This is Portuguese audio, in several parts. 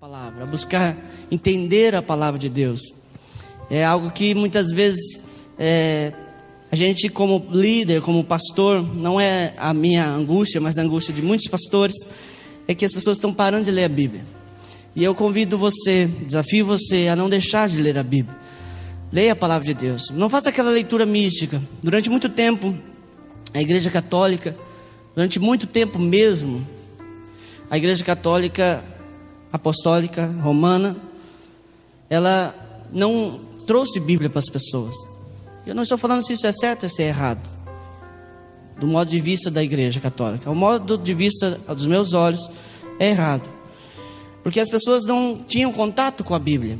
palavra, a buscar entender a palavra de Deus. É algo que muitas vezes a gente, como líder, como pastor, não é a minha angústia, mas a angústia de muitos pastores, é que as pessoas estão parando de ler a Bíblia. E eu convido você, desafio você a não deixar de ler a Bíblia. Leia a palavra de Deus. Não faça aquela leitura mística. Durante muito tempo, a Igreja Católica, durante muito tempo mesmo, a Igreja Católica Apostólica Romana, ela não trouxe Bíblia para as pessoas. Eu não estou falando se isso é certo ou se é errado, do modo de vista da Igreja Católica. O modo de vista dos meus olhos é errado, porque as pessoas não tinham contato com a Bíblia,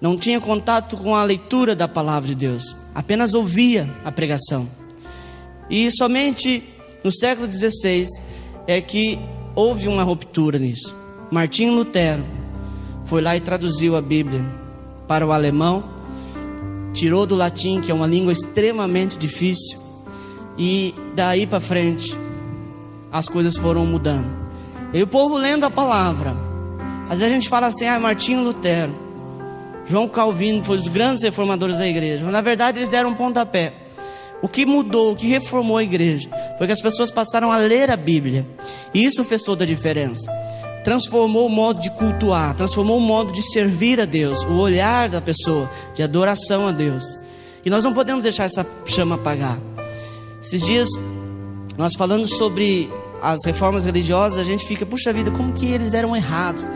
não tinham contato com a leitura da palavra de Deus, apenas ouvia a pregação. E somente no século XVI é que houve uma ruptura nisso. Martinho Lutero foi lá e traduziu a Bíblia para o alemão, tirou do latim, que é uma língua extremamente difícil, e daí para frente as coisas foram mudando. E o povo lendo a palavra, às vezes a gente fala assim, Martinho Lutero, João Calvino foi os grandes reformadores da igreja, mas na verdade eles deram um pontapé. O que mudou, o que reformou a igreja, foi que as pessoas passaram a ler a Bíblia, e isso fez toda a diferença. Transformou o modo de cultuar, transformou o modo de servir a Deus, o olhar da pessoa, de adoração a Deus. E nós não podemos deixar essa chama apagar. Esses dias, nós falando sobre as reformas religiosas, a gente fica, puxa vida, como que eles eram errados.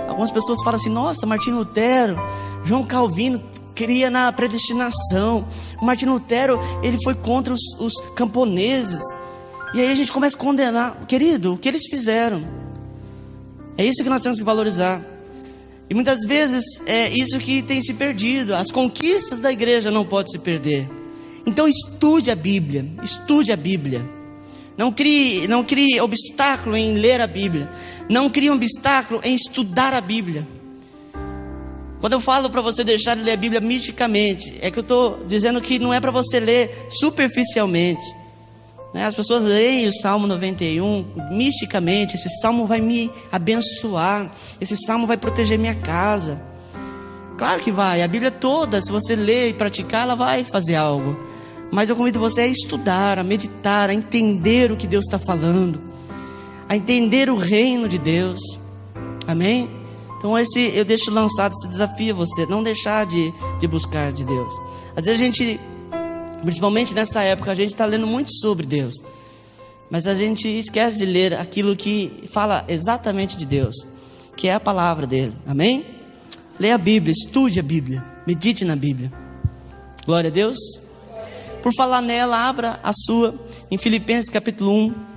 Algumas pessoas falam assim, nossa, Martinho Lutero, João Calvino cria na predestinação. O Martinho Lutero, ele foi contra os camponeses. E aí a gente começa a condenar. Querido, o que eles fizeram? É isso que nós temos que valorizar. E muitas vezes é isso que tem se perdido. As conquistas da igreja não podem se perder. Então estude a Bíblia. Estude a Bíblia. Não crie obstáculo em ler a Bíblia. Não crie um obstáculo em estudar a Bíblia. Quando eu falo para você deixar de ler a Bíblia misticamente, é que eu estou dizendo que não é para você ler superficialmente. As pessoas leem o Salmo 91 misticamente. Esse salmo vai me abençoar, esse salmo vai proteger minha casa. Claro que vai, a Bíblia toda, se você ler e praticar, ela vai fazer algo. Mas eu convido você a estudar, a meditar, a entender o que Deus está falando, a entender o reino de Deus. Amém? Então eu deixo lançado esse desafio a você, não deixar de buscar de Deus. Às vezes a gente, principalmente nessa época, a gente está lendo muito sobre Deus, mas a gente esquece de ler aquilo que fala exatamente de Deus, que é a palavra dele. Amém? Leia a Bíblia, estude a Bíblia, medite na Bíblia. Glória a Deus. Por falar nela, abra a sua em Filipenses capítulo 1.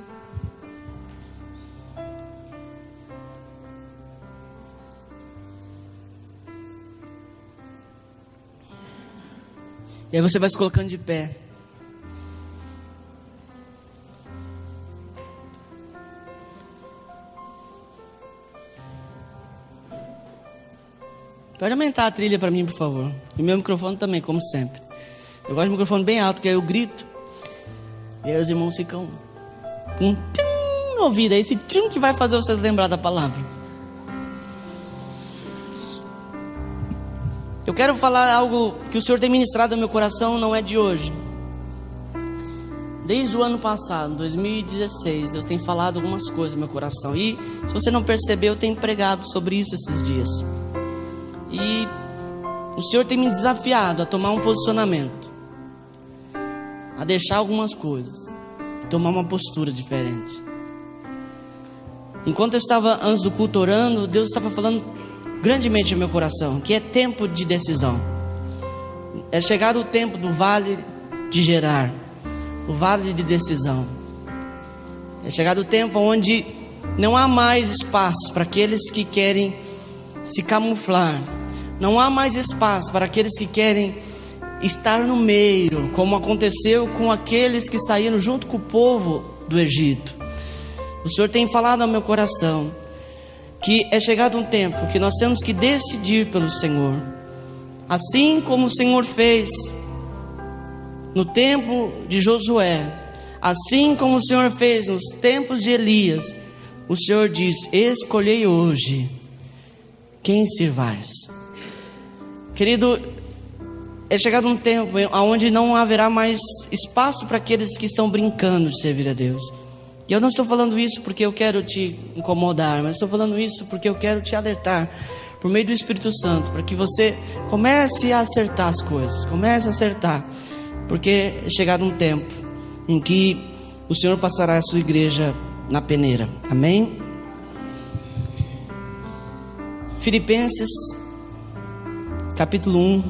E aí você vai se colocando de pé. Pode aumentar a trilha para mim, por favor. E meu microfone também, como sempre. Eu gosto de microfone bem alto, porque aí eu grito. E aí os irmãos ficam com um tim no ouvido. É esse tim que vai fazer vocês lembrar da palavra. Eu quero falar algo que o Senhor tem ministrado no meu coração, não é de hoje. Desde o ano passado, 2016, Deus tem falado algumas coisas no meu coração. E se você não percebeu, eu tenho pregado sobre isso esses dias. E o Senhor tem me desafiado a tomar um posicionamento, a deixar algumas coisas, tomar uma postura diferente. Enquanto eu estava antes do culto orando, Deus estava falando grandemente no meu coração, que é tempo de decisão. É chegado o tempo do vale de Gerar, o vale de decisão. É chegado o tempo onde não há mais espaço para aqueles que querem se camuflar. Não há mais espaço para aqueles que querem estar no meio, como aconteceu com aqueles que saíram junto com o povo do Egito. O Senhor tem falado ao meu coração que é chegado um tempo que nós temos que decidir pelo Senhor. Assim como o Senhor fez no tempo de Josué, assim como o Senhor fez nos tempos de Elias, o Senhor diz: escolhei hoje quem sirvais. Querido, é chegado um tempo onde não haverá mais espaço para aqueles que estão brincando de servir a Deus. E eu não estou falando isso porque eu quero te incomodar, mas estou falando isso porque eu quero te alertar por meio do Espírito Santo, para que você comece a acertar as coisas, comece a acertar, porque é chegado um tempo em que o Senhor passará a sua igreja na peneira. Amém? Filipenses capítulo 1,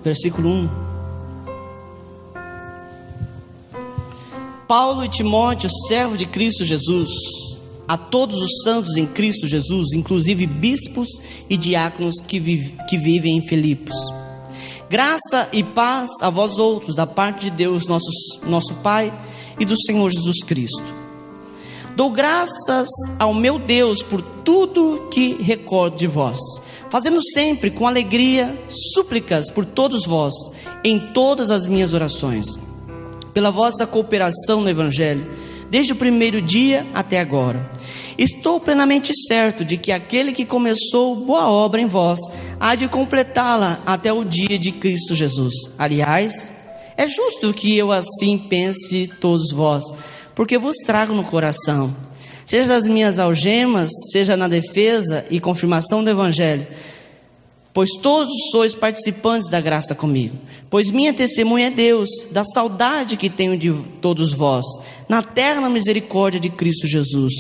versículo 1. Paulo e Timóteo, servo de Cristo Jesus, a todos os santos em Cristo Jesus, inclusive bispos e diáconos que vivem em Filipos. Graça e paz a vós outros, da parte de Deus, nosso Pai, e do Senhor Jesus Cristo. Dou graças ao meu Deus por tudo que recordo de vós, fazendo sempre com alegria súplicas por todos vós, em todas as minhas orações, pela vossa cooperação no Evangelho, desde o primeiro dia até agora. Estou plenamente certo de que aquele que começou boa obra em vós, há de completá-la até o dia de Cristo Jesus. Aliás, é justo que eu assim pense de todos vós, porque vos trago no coração, seja das minhas algemas, seja na defesa e confirmação do Evangelho, pois todos sois participantes da graça comigo. Pois minha testemunha é Deus, da saudade que tenho de todos vós, na terna misericórdia de Cristo Jesus.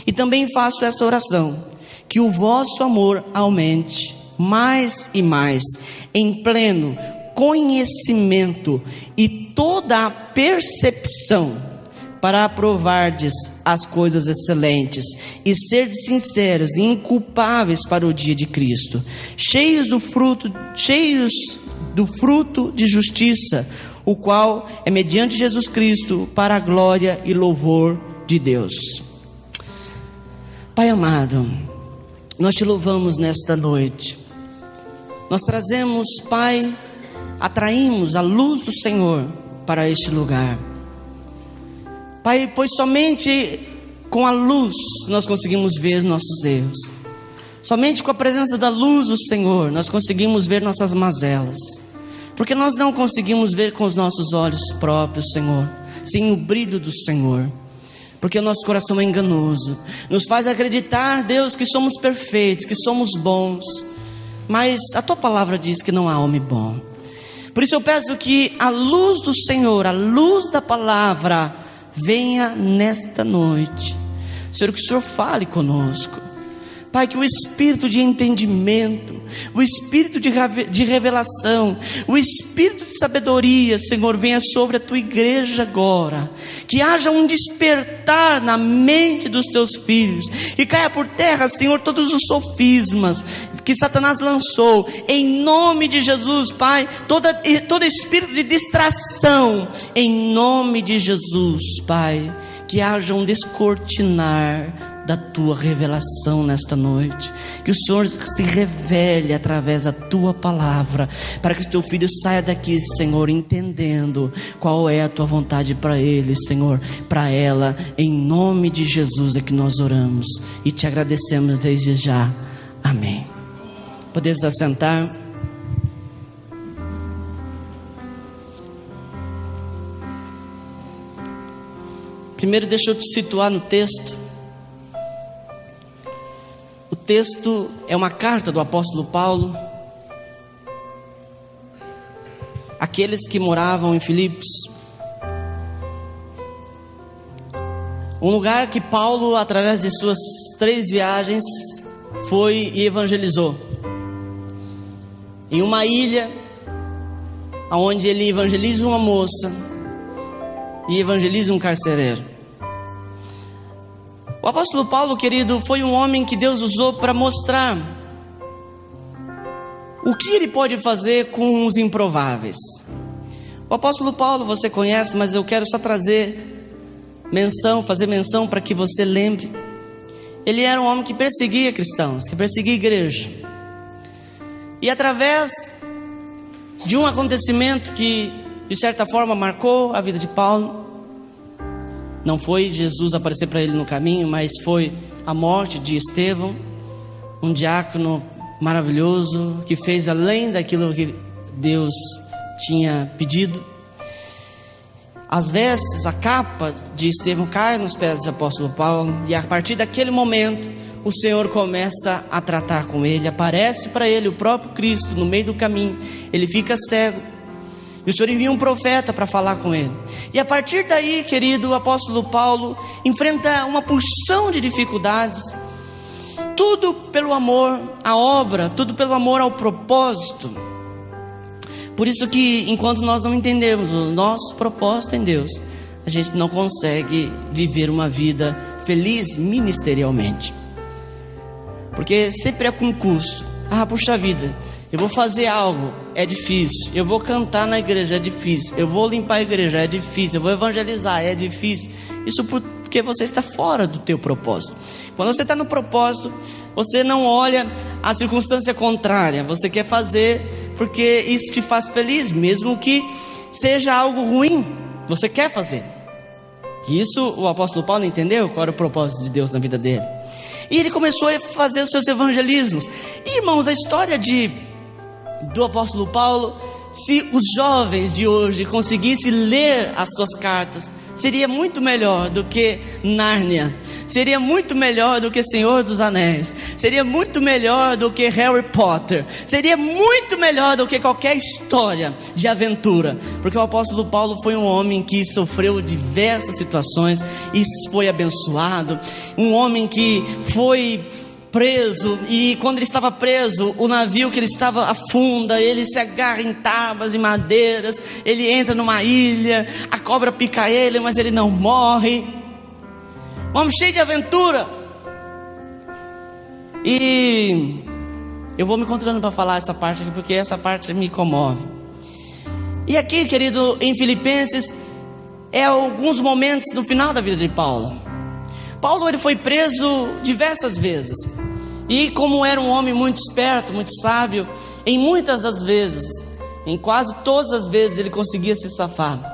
E também faço essa oração, que o vosso amor aumente mais e mais, em pleno conhecimento e toda a percepção, para aprovardes as coisas excelentes e serdes sinceros e inculpáveis para o dia de Cristo, cheios do fruto de justiça, o qual é mediante Jesus Cristo, para a glória e louvor de Deus. Pai amado, nós te louvamos nesta noite. Nós trazemos, Pai, atraímos a luz do Senhor para este lugar. Pai, pois somente com a luz nós conseguimos ver nossos erros. Somente com a presença da luz do Senhor nós conseguimos ver nossas mazelas. Porque nós não conseguimos ver com os nossos olhos próprios, Senhor, sem o brilho do Senhor. Porque o nosso coração é enganoso, nos faz acreditar, Deus, que somos perfeitos, que somos bons. Mas a Tua palavra diz que não há homem bom. Por isso eu peço que a luz do Senhor, a luz da palavra, venha nesta noite. Senhor, que o Senhor fale conosco. Pai, que o espírito de entendimento, o espírito de revelação, o espírito de sabedoria, Senhor, venha sobre a Tua igreja agora. Que haja um despertar na mente dos Teus filhos. E caia por terra, Senhor, todos os sofismas que Satanás lançou, em nome de Jesus, Pai, todo espírito de distração, em nome de Jesus, Pai, que haja um descortinar da Tua revelação nesta noite, que o Senhor se revele através da Tua palavra, para que o Teu filho saia daqui, Senhor, entendendo qual é a Tua vontade para ele, Senhor, para ela, em nome de Jesus é que nós oramos e te agradecemos desde já, amém. Podemos assentar. Primeiro deixa eu te situar no texto. O texto é uma carta do apóstolo Paulo àqueles que moravam em Filipos. Um lugar que Paulo, através de suas 3 viagens, foi e evangelizou. Em uma ilha, onde ele evangeliza uma moça e evangeliza um carcereiro. O apóstolo Paulo, querido, foi um homem que Deus usou para mostrar o que ele pode fazer com os improváveis. O apóstolo Paulo você conhece, mas eu quero só fazer menção para que você lembre. Ele era um homem que perseguia cristãos, que perseguia a igreja. E através de um acontecimento que de certa forma marcou a vida de Paulo, não foi Jesus aparecer para ele no caminho, mas foi a morte de Estevão, um diácono maravilhoso, que fez além daquilo que Deus tinha pedido. As vestes, a capa de Estevão cai nos pés do apóstolo Paulo, e a partir daquele momento o Senhor começa a tratar com ele. Aparece para ele o próprio Cristo no meio do caminho. Ele fica cego, e o Senhor envia um profeta para falar com ele. E a partir daí, querido, o apóstolo Paulo enfrenta uma porção de dificuldades. Tudo pelo amor à obra, tudo pelo amor ao propósito. Por isso que enquanto nós não entendemos o nosso propósito em Deus, a gente não consegue viver uma vida feliz ministerialmente. Porque sempre é com custo. Puxa vida, eu vou fazer algo, é difícil. Eu vou cantar na igreja, é difícil. Eu vou limpar a igreja, é difícil. Eu vou evangelizar, é difícil. Isso porque você está fora do teu propósito. Quando você está no propósito, você não olha a circunstância contrária. Você quer fazer porque isso te faz feliz, mesmo que seja algo ruim. Você quer fazer. E isso o apóstolo Paulo entendeu qual era o propósito de Deus na vida dele. E ele começou a fazer os seus evangelismos. E, irmãos, a história do apóstolo Paulo, se os jovens de hoje conseguissem ler as suas cartas, seria muito melhor do que Nárnia, seria muito melhor do que Senhor dos Anéis, seria muito melhor do que Harry Potter, seria muito melhor do que qualquer história de aventura, porque o apóstolo Paulo foi um homem que sofreu diversas situações e foi abençoado, um homem que foi preso, e quando ele estava preso, o navio que ele estava afunda, ele se agarra em tábuas e madeiras, ele entra numa ilha, a cobra pica ele, mas ele não morre. Um homem cheio de aventura. E eu vou me encontrando para falar essa parte aqui, porque essa parte me comove. E aqui, querido, em Filipenses, é alguns momentos no final da vida de Paulo. Paulo, ele foi preso diversas vezes. E como era um homem muito esperto, muito sábio, em muitas das vezes, em quase todas as vezes, ele conseguia se safar.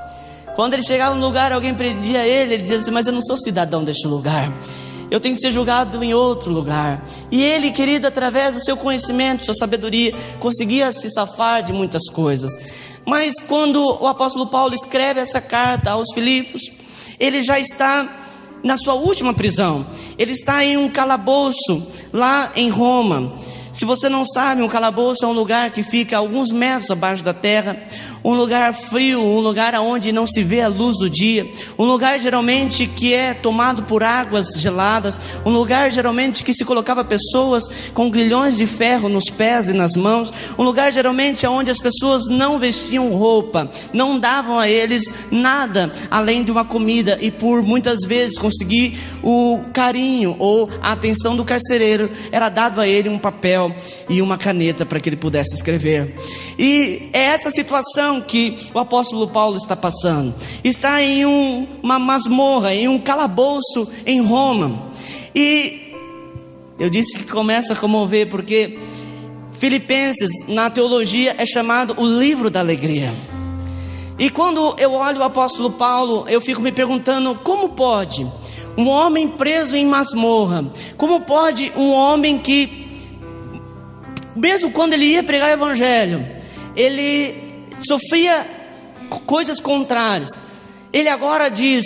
Quando ele chegava num lugar, alguém prendia ele dizia assim: mas eu não sou cidadão deste lugar, eu tenho que ser julgado em outro lugar. E ele, querido, através do seu conhecimento, sua sabedoria, conseguia se safar de muitas coisas. Mas quando o apóstolo Paulo escreve essa carta aos Filipos, ele já está na sua última prisão. Ele está em um calabouço lá em Roma. Se você não sabe, um calabouço é um lugar que fica a alguns metros abaixo da terra, um lugar frio, um lugar onde não se vê a luz do dia, um lugar geralmente que é tomado por águas geladas, um lugar geralmente que se colocava pessoas com grilhões de ferro nos pés e nas mãos, um lugar geralmente onde as pessoas não vestiam roupa, não davam a eles nada além de uma comida, e por muitas vezes conseguir o carinho ou a atenção do carcereiro, era dado a ele um papel e uma caneta para que ele pudesse escrever. E é essa situação que o apóstolo Paulo está passando. Está em uma masmorra, em um calabouço em Roma. E eu disse que começa a comover porque Filipenses na teologia é chamado o livro da alegria. E quando eu olho o apóstolo Paulo, eu fico me perguntando: como pode um homem preso em masmorra, como pode um homem que, mesmo quando ele ia pregar o evangelho, ele sofria coisas contrárias. Ele agora diz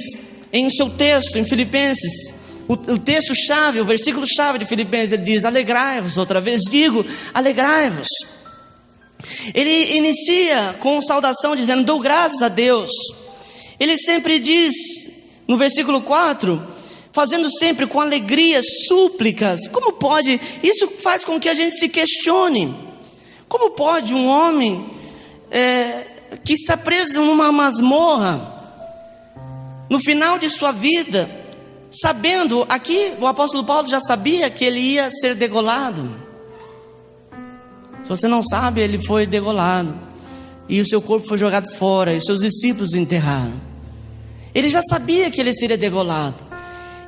em seu texto, em Filipenses, o texto-chave, o versículo-chave de Filipenses, ele diz: alegrai-vos, outra vez digo, alegrai-vos. Ele inicia com saudação dizendo: dou graças a Deus. Ele sempre diz, no versículo 4, fazendo sempre com alegria súplicas. Como pode? Isso faz com que a gente se questione. Como pode um homem que está preso numa masmorra, no final de sua vida, sabendo, aqui o apóstolo Paulo já sabia que ele ia ser degolado. Se você não sabe, ele foi degolado, e o seu corpo foi jogado fora, e seus discípulos o enterraram. Ele já sabia que ele seria degolado.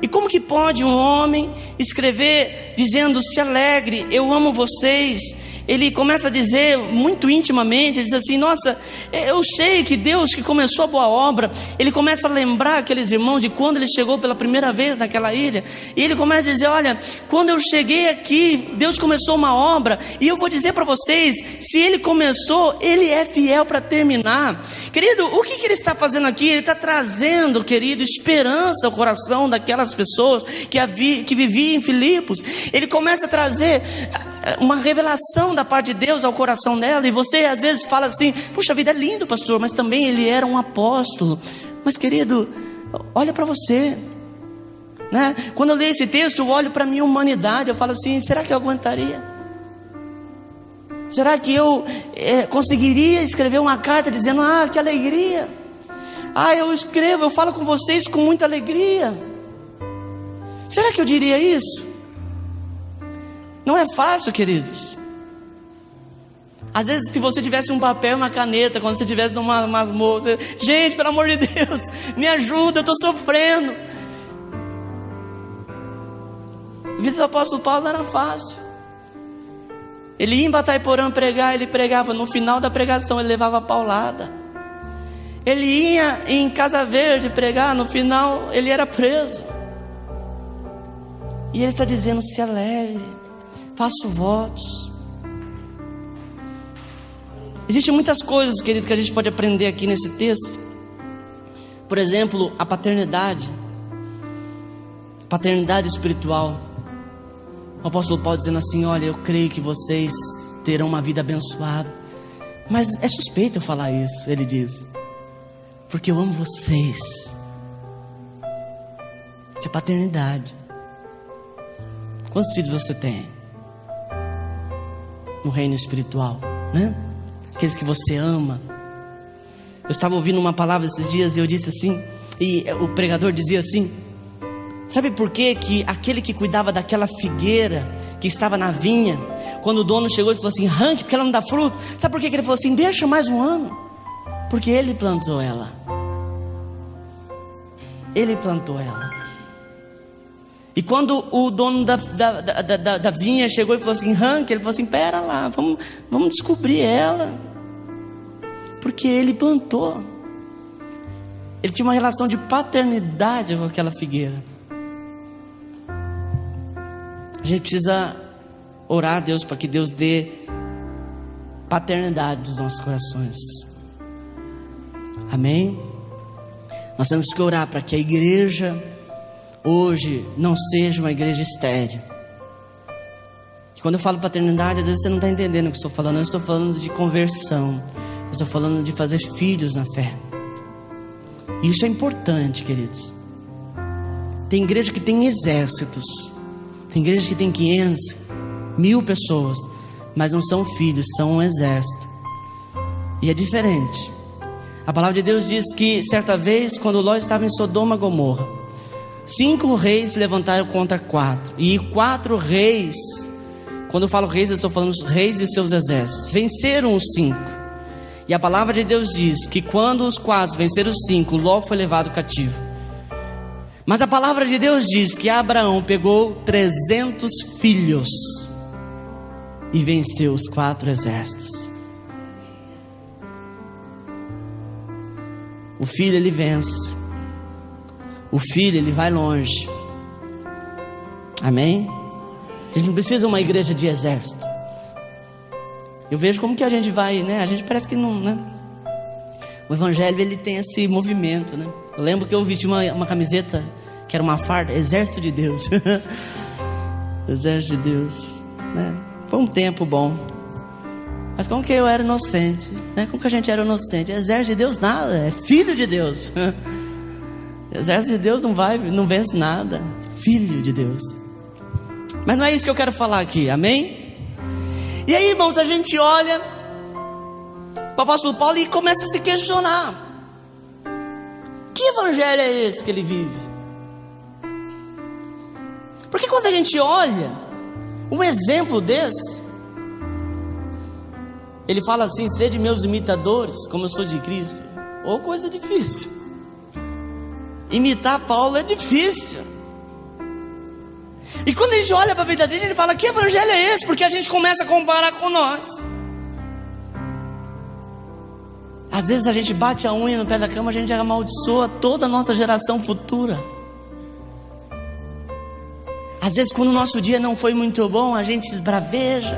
E como que pode um homem escrever dizendo: se alegre, eu amo vocês, ele começa a dizer muito intimamente, ele diz assim: nossa, eu sei que Deus que começou a boa obra. Ele começa a lembrar aqueles irmãos de quando ele chegou pela primeira vez naquela ilha, e ele começa a dizer: olha, quando eu cheguei aqui, Deus começou uma obra, e eu vou dizer para vocês, se ele começou, ele é fiel para terminar. Querido, o que ele está fazendo aqui? Ele está trazendo, querido, esperança ao coração daquelas pessoas que viviam em Filipos. Ele começa a trazer uma revelação da parte de Deus ao coração dela. E você às vezes fala assim: puxa vida, é lindo, pastor, mas também ele era um apóstolo. Mas querido, olha para você, né? Quando eu leio esse texto, eu olho para a minha humanidade, eu falo assim: será que eu aguentaria? Será que eu conseguiria escrever uma carta dizendo: ah, que alegria, eu escrevo, eu falo com vocês com muita alegria? Será que eu diria isso? Não é fácil, queridos. Às vezes, se você tivesse um papel e uma caneta, quando você estivesse numa masmorra, gente, pelo amor de Deus, me ajuda, eu estou sofrendo. A vida do apóstolo Paulo não era fácil. Ele ia em Bataiporã pregar, ele pregava, no final da pregação ele levava paulada. Ele ia em Casa Verde pregar, no final ele era preso. E ele está dizendo: se alegre, faço votos. Existem muitas coisas, querido, que a gente pode aprender aqui nesse texto. Por exemplo, a paternidade espiritual. O apóstolo Paulo dizendo assim: olha, eu creio que vocês terão uma vida abençoada. Mas é suspeito eu falar isso, ele diz, porque eu amo vocês. Isso é paternidade. Quantos filhos você tem no reino espiritual, né? Aqueles que você ama. Eu estava ouvindo uma palavra esses dias e eu disse assim, e o pregador dizia assim: sabe por quê que aquele que cuidava daquela figueira que estava na vinha, quando o dono chegou e falou assim: arranque, porque ela não dá fruto. Sabe por quê que ele falou assim: deixa mais um ano? Porque ele plantou ela. Ele plantou ela. E quando o dono da vinha chegou e falou assim: arranque, ele falou assim: pera lá, vamos descobrir ela. Porque ele plantou. Ele tinha uma relação de paternidade com aquela figueira. A gente precisa orar a Deus para que Deus dê paternidade dos nossos corações. Amém? Nós temos que orar para que a igreja hoje não seja uma igreja estéril. E quando eu falo paternidade, às vezes você não está entendendo o que eu estou falando. Eu estou falando de conversão. Eu estou falando de fazer filhos na fé. E isso é importante, queridos. Tem igreja que tem exércitos. Tem igreja que tem 500, 1000 pessoas, mas não são filhos, são um exército. E é diferente. A palavra de Deus diz que certa vez, quando Ló estava em Sodoma e Gomorra, 5 reis se levantaram contra 4. E 4 reis, quando eu falo reis, eu estou falando os reis e seus exércitos, venceram os 5. E a palavra de Deus diz que quando os 4 venceram os 5, Ló foi levado cativo. Mas a palavra de Deus diz que Abraão pegou 300 filhos e venceu os 4 exércitos. O filho, ele vence. O filho, ele vai longe. Amém? A gente não precisa de uma igreja de exército. Eu vejo como que a gente vai, né? A gente parece que não, né? O evangelho, ele tem esse movimento, né? Eu lembro que eu vesti uma camiseta que era uma farda, Exército de Deus. Exército de Deus, né? Foi um tempo bom. Mas como que eu era inocente, né? Como que a gente era inocente? Exército de Deus nada, é filho de Deus. Exército de Deus não vence nada. Filho de Deus. Mas não é isso que eu quero falar aqui, amém? E aí, irmãos, a gente olha para o apóstolo Paulo e começa a se questionar: que evangelho é esse que ele vive? Porque quando a gente olha um exemplo desse, ele fala assim: sede meus imitadores, como eu sou de Cristo. Ou coisa difícil. Imitar Paulo é difícil. E quando a gente olha para a vida dele, ele fala: que evangelho é esse? Porque a gente começa a comparar com nós. Às vezes a gente bate a unha no pé da cama, a gente amaldiçoa toda a nossa geração futura. Às vezes quando o nosso dia não foi muito bom, a gente esbraveja,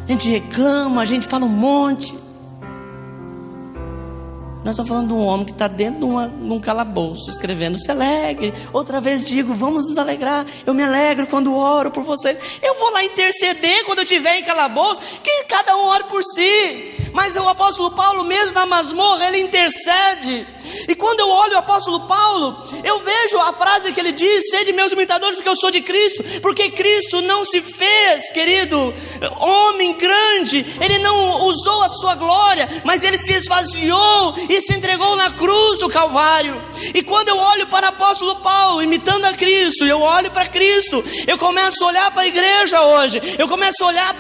a gente reclama, a gente fala um monte. Nós estamos falando de um homem que está dentro de um calabouço, escrevendo: se alegre. Outra vez digo: vamos nos alegrar. Eu me alegro quando oro por vocês. Eu vou lá interceder quando eu estiver em calabouço, que cada um ore por si. Mas o apóstolo Paulo, mesmo na masmorra, ele intercede. E quando eu olho o apóstolo Paulo, eu vejo a frase que ele diz: sede meus imitadores, porque eu sou de Cristo. Porque Cristo não se fez, querido, homem grande. Ele não usou a sua glória, mas ele se esvaziou e se entregou na cruz do Calvário. E quando eu olho para o apóstolo Paulo, imitando a Cristo, eu olho para Cristo, eu começo a olhar para a igreja hoje, eu começo a olhar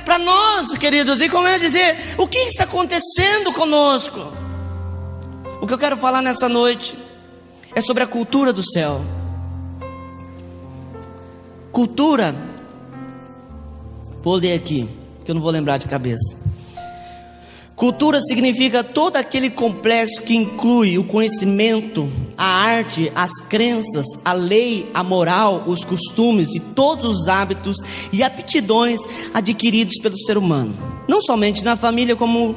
para nós, queridos, e começo a dizer: o que está acontecendo conosco? O que eu quero falar nessa noite é sobre a cultura do céu. Cultura, vou ler aqui, que eu não vou lembrar de cabeça. Cultura significa todo aquele complexo que inclui o conhecimento, a arte, as crenças, a lei, a moral, os costumes e todos os hábitos e aptidões adquiridos pelo ser humano. Não somente na família, como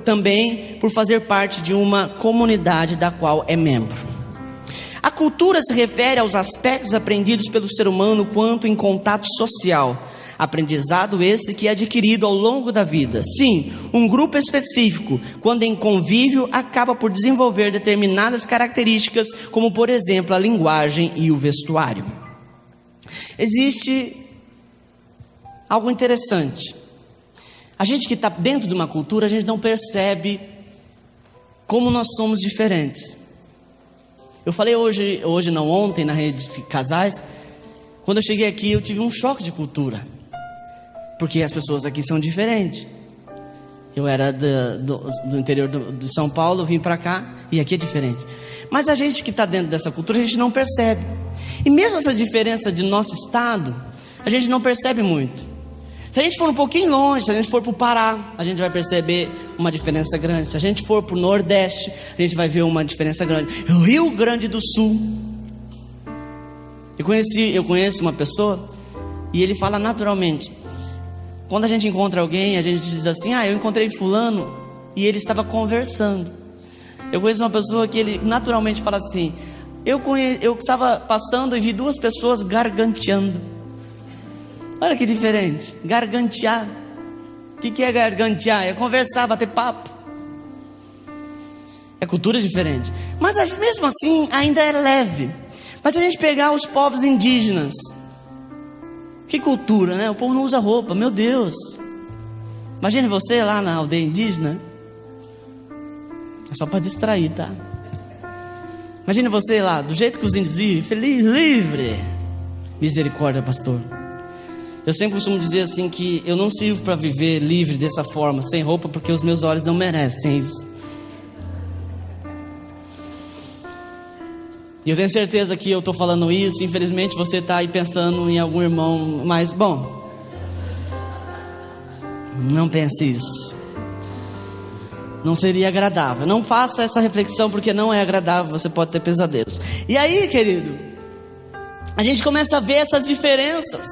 também por fazer parte de uma comunidade da qual é membro. A cultura se refere aos aspectos aprendidos pelo ser humano quanto em contato social, aprendizado esse que é adquirido ao longo da vida. Sim, um grupo específico, quando em convívio, acaba por desenvolver determinadas características, como por exemplo a linguagem e o vestuário. Existe algo interessante. A gente que está dentro de uma cultura, a gente não percebe como nós somos diferentes. Eu falei hoje não, ontem, na rede de casais. Quando eu cheguei aqui, eu tive um choque de cultura, porque as pessoas aqui são diferentes. Eu era do interior de São Paulo, vim para cá, e aqui é diferente. Mas a gente que está dentro dessa cultura, a gente não percebe. E mesmo essa diferença de nosso estado, a gente não percebe muito. Se a gente for um pouquinho longe, se a gente for para o Pará, a gente vai perceber uma diferença grande. Se a gente for para o Nordeste, a gente vai ver uma diferença grande. O Rio Grande do Sul. Eu conheço uma pessoa, e ele fala naturalmente. Quando a gente encontra alguém, a gente diz assim: eu encontrei fulano, e ele estava conversando. Eu conheço uma pessoa que ele naturalmente fala assim: eu estava passando e vi duas pessoas garganteando. Olha que diferente, gargantear. O que é gargantear? É conversar, bater papo. É cultura diferente. Mas mesmo assim ainda é leve. Mas se a gente pegar os povos indígenas, que cultura, né? O povo não usa roupa, meu Deus. Imagine você lá na aldeia indígena. É só para distrair, tá? Imagine você lá, do jeito que os índios vivem, feliz, livre. Misericórdia, pastor. Eu sempre costumo dizer assim que eu não sirvo para viver livre dessa forma, sem roupa, porque os meus olhos não merecem isso. E eu tenho certeza que eu estou falando isso, infelizmente você está aí pensando em algum irmão, mas bom, não pense isso. Não seria agradável. Não faça essa reflexão, porque não é agradável, você pode ter pesadelos. E aí, querido, a gente começa a ver essas diferenças.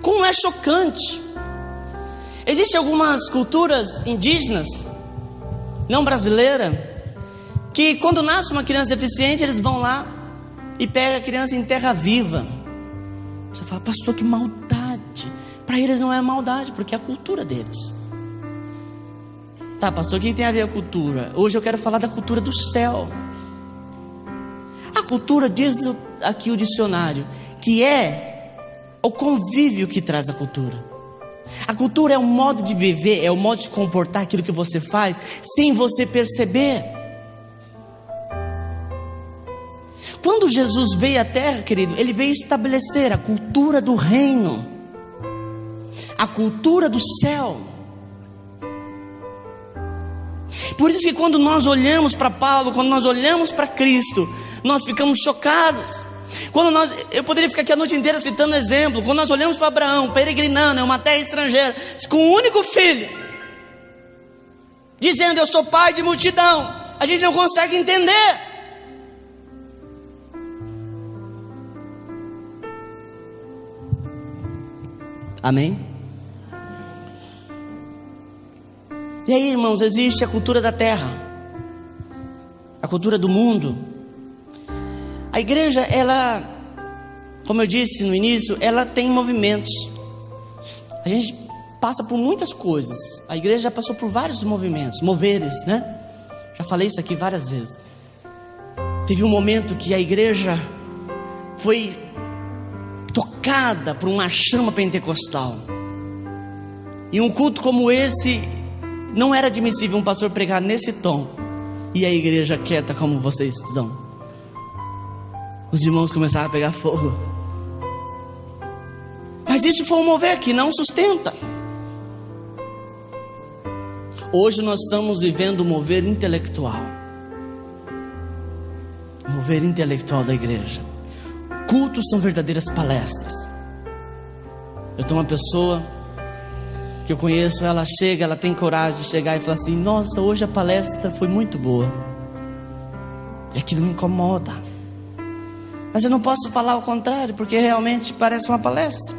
Como é chocante. Existem algumas culturas indígenas, não brasileiras, que quando nasce uma criança deficiente, eles vão lá e pegam a criança em terra viva. Você fala: pastor, que maldade. Para eles não é maldade, porque é a cultura deles. Tá, pastor, o que tem a ver a cultura? Hoje eu quero falar da cultura do céu. A cultura, diz aqui o dicionário, que é o convívio que traz a cultura. A cultura é um modo de viver, é o modo de comportar aquilo que você faz sem você perceber. Quando Jesus veio à terra, querido, ele veio estabelecer a cultura do reino, a cultura do céu. Por isso que quando nós olhamos para Paulo, quando nós olhamos para Cristo, nós ficamos chocados. Eu poderia ficar aqui a noite inteira citando exemplo. Quando nós olhamos para Abraão, peregrinando em uma terra estrangeira, com um único filho, dizendo: eu sou pai de multidão, a gente não consegue entender. Amém? E aí, irmãos, existe a cultura da terra, a cultura do mundo. A igreja, ela, como eu disse no início, ela tem movimentos. A gente passa por muitas coisas. A igreja já passou por vários movimentos, moveres, né? Já falei isso aqui várias vezes. Teve um momento que a igreja foi tocada por uma chama pentecostal. E um culto como esse, não era admissível um pastor pregar nesse tom e a igreja quieta como vocês estão. Os irmãos começaram a pegar fogo. Mas isso foi um mover que não sustenta. Hoje nós estamos vivendo o mover intelectual. O mover intelectual da igreja. Cultos são verdadeiras palestras. Eu tenho uma pessoa que eu conheço, ela chega, ela tem coragem de chegar e falar assim: nossa, hoje a palestra foi muito boa. E aquilo me incomoda. Mas eu não posso falar o contrário, porque realmente parece uma palestra.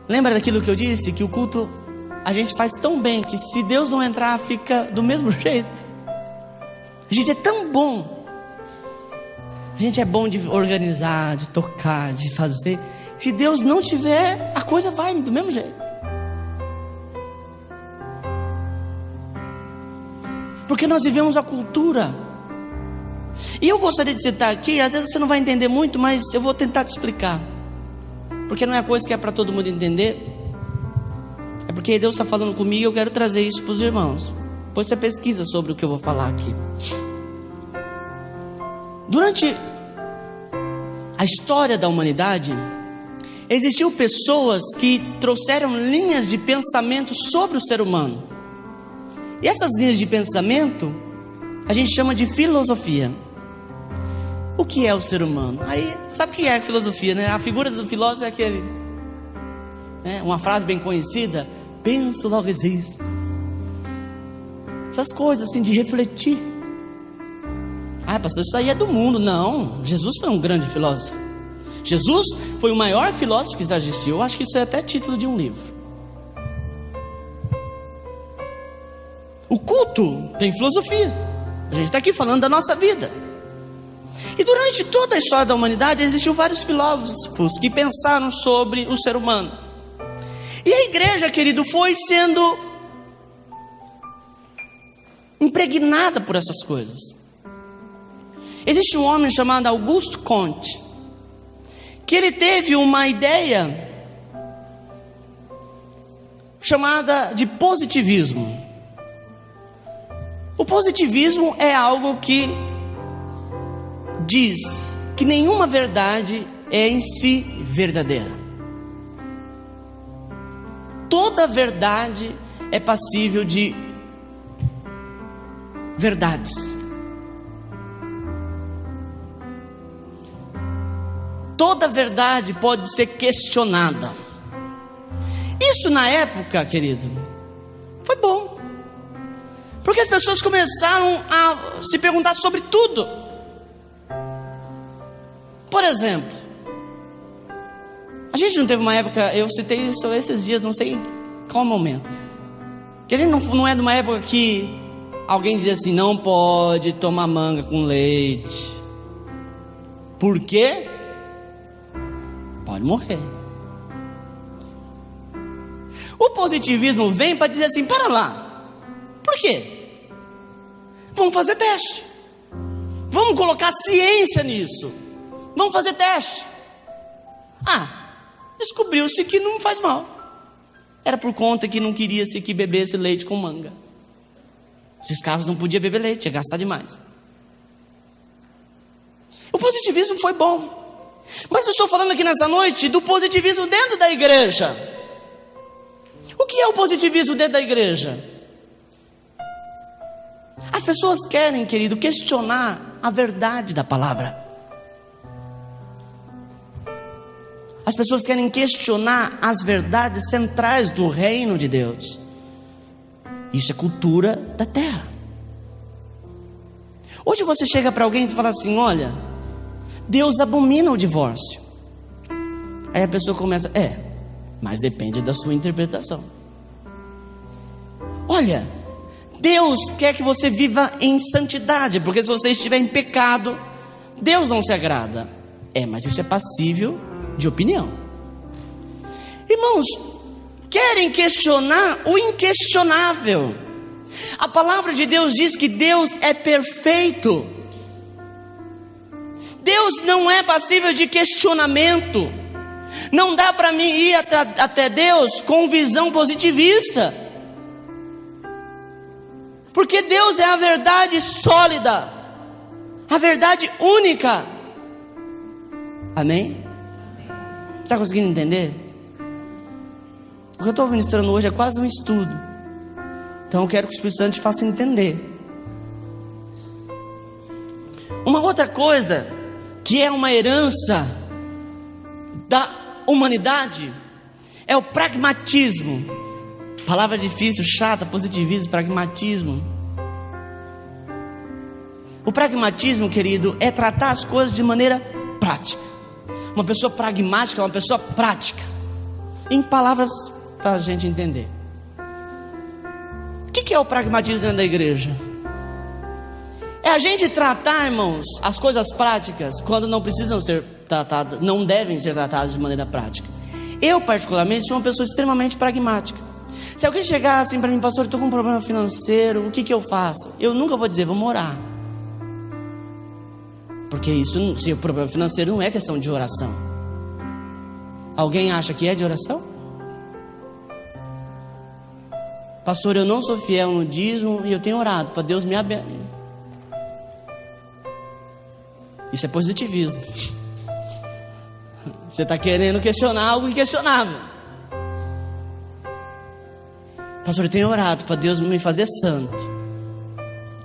Lembra daquilo que eu disse? Que o culto a gente faz tão bem que se Deus não entrar, fica do mesmo jeito. A gente é tão bom. A gente é bom de organizar, de tocar, de fazer. Se Deus não tiver, a coisa vai do mesmo jeito. Porque nós vivemos a cultura. E eu gostaria de citar aqui, às vezes você não vai entender muito, mas eu vou tentar te explicar. Porque não é coisa que é para todo mundo entender. É porque Deus está falando comigo e eu quero trazer isso para os irmãos. Depois você pesquisa sobre o que eu vou falar aqui. Durante a história da humanidade, existiu pessoas que trouxeram linhas de pensamento sobre o ser humano. E essas linhas de pensamento a gente chama de filosofia. O que é o ser humano? Aí, sabe o que é a filosofia, né? A figura do filósofo é aquele, né? Uma frase bem conhecida: penso, logo existo. Essas coisas assim de refletir. Ah, pastor, isso aí é do mundo. Não, Jesus foi um grande filósofo. Jesus foi o maior filósofo que já existiu. Eu acho que isso é até título de um livro. O culto tem filosofia. A gente está aqui falando da nossa vida. E durante toda a história da humanidade existiam vários filósofos que pensaram sobre o ser humano. E a igreja, querido, foi sendo impregnada por essas coisas. Existe um homem chamado Auguste Comte, que ele teve uma ideia chamada de positivismo. O positivismo é algo que diz que nenhuma verdade é em si verdadeira. Toda verdade é passível de verdades. Toda verdade pode ser questionada. Isso na época, querido, foi bom. Porque as pessoas começaram a se perguntar sobre tudo. Por exemplo, a gente não teve uma época, eu citei isso esses dias, não sei em qual momento, que a gente não é de uma época que alguém dizia assim: não pode tomar manga com leite. Por quê? Pode morrer. O positivismo vem para dizer assim: para lá, por quê? Vamos fazer teste. Vamos colocar ciência nisso. Vamos fazer teste. Descobriu-se que não faz mal. Era por conta que não queria-se que bebesse leite com manga. Os escravos não podiam beber leite, ia gastar demais. O positivismo foi bom. Mas eu estou falando aqui nessa noite do positivismo dentro da igreja. O que é o positivismo dentro da igreja? As pessoas querem, querido, questionar a verdade da palavra. As pessoas querem questionar as verdades centrais do reino de Deus. Isso é cultura da terra. Hoje você chega para alguém e fala assim: olha, Deus abomina o divórcio. Aí a pessoa começa: mas depende da sua interpretação. Olha, Deus quer que você viva em santidade, porque se você estiver em pecado, Deus não se agrada. Mas isso é passível de opinião. Irmãos, querem questionar o inquestionável. A palavra de Deus diz que Deus é perfeito. Deus não é passível de questionamento. Não dá para mim ir até Deus com visão positivista, porque Deus é a verdade sólida, a verdade única. Amém? Está conseguindo entender? O que eu estou ministrando hoje é quase um estudo. Então eu quero que o Espírito Santo te faça entender. Uma outra coisa que é uma herança da humanidade é o pragmatismo. Palavra difícil, chata, positivismo, pragmatismo. O pragmatismo, querido, é tratar as coisas de maneira prática. Uma pessoa pragmática é uma pessoa prática. Em palavras para a gente entender. O que é o pragmatismo dentro da igreja? É a gente tratar, irmãos, as coisas práticas quando não precisam ser tratadas, não devem ser tratadas de maneira prática. Eu, particularmente, sou uma pessoa extremamente pragmática. Se alguém chegar assim para mim: pastor, eu estou com um problema financeiro, o que eu faço? Eu nunca vou dizer: vamos orar. Porque isso, se o problema financeiro não é questão de oração. Alguém acha que é de oração? Pastor, eu não sou fiel no dízimo e eu tenho orado para Deus me abençoar. Isso é positivismo. Você está querendo questionar algo inquestionável. Pastor, eu tenho orado para Deus me fazer santo.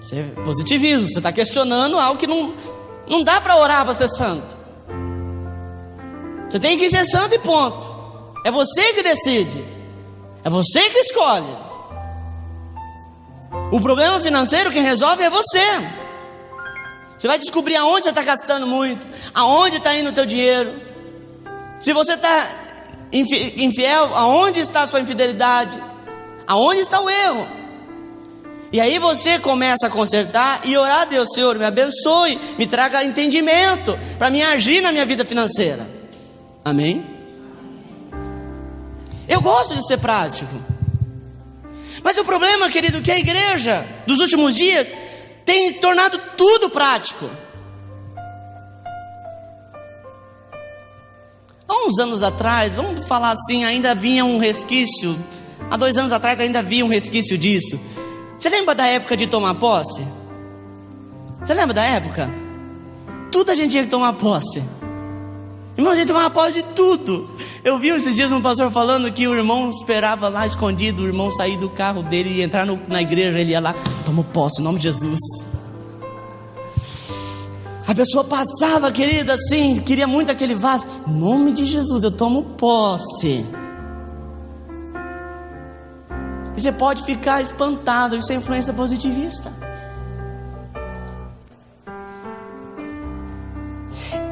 Isso é positivismo. Você está questionando algo que não dá para orar para ser santo. Você tem que ser santo e ponto. É você que decide. É você que escolhe. O problema financeiro quem resolve é você. Você vai descobrir aonde você está gastando muito, aonde está indo o teu dinheiro. Se você está infiel, aonde está a sua infidelidade? Aonde está o erro? E aí você começa a consertar e orar a Deus: Senhor, me abençoe, me traga entendimento para me agir na minha vida financeira. Amém? Eu gosto de ser prático. Mas o problema, querido, é que a igreja dos últimos dias tem tornado tudo prático. Há uns anos atrás, vamos falar assim, ainda vinha um resquício. Há 2 anos atrás ainda havia um resquício disso. Você lembra da época de tomar posse? Você lembra da época? Tudo a gente tinha que tomar posse. Irmão, a gente tomava posse de tudo. Eu vi esses dias um pastor falando que o irmão esperava lá escondido, o irmão sair do carro dele e entrar na igreja. Ele ia lá: tomou posse, em nome de Jesus. A pessoa passava, querida, assim, queria muito aquele vaso. Em nome de Jesus, eu tomo posse. E você pode ficar espantado. Isso é influência positivista.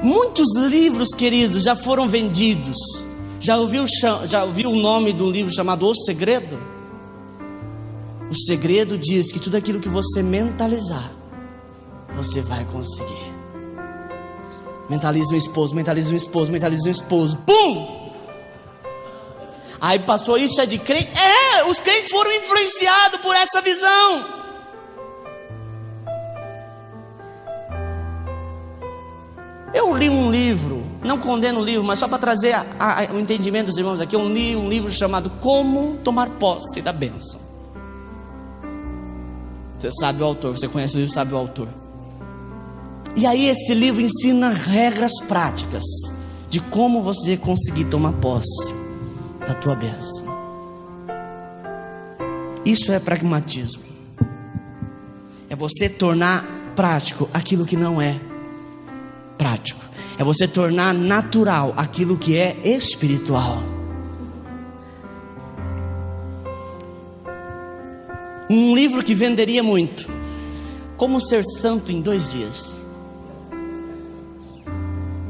Muitos livros, queridos, já foram vendidos. Já ouviu o nome do livro chamado O Segredo? O segredo diz que tudo aquilo que você mentalizar, você vai conseguir. Mentaliza um esposo, mentaliza um esposo, mentaliza um esposo. Pum! Aí passou: isso é de crente? Os crentes foram influenciados por essa visão. Eu li um livro, não condeno o livro, mas só para trazer o entendimento dos irmãos aqui. Eu li um livro chamado Como Tomar Posse da Bênção. Você sabe o autor, você conhece o livro, sabe o autor. E aí esse livro ensina regras práticas de como você conseguir tomar posse da tua bênção. Isso é pragmatismo. É você tornar prático aquilo que não é prático. É você tornar natural aquilo que é espiritual. Um livro que venderia muito: Como Ser Santo em 2 Dias.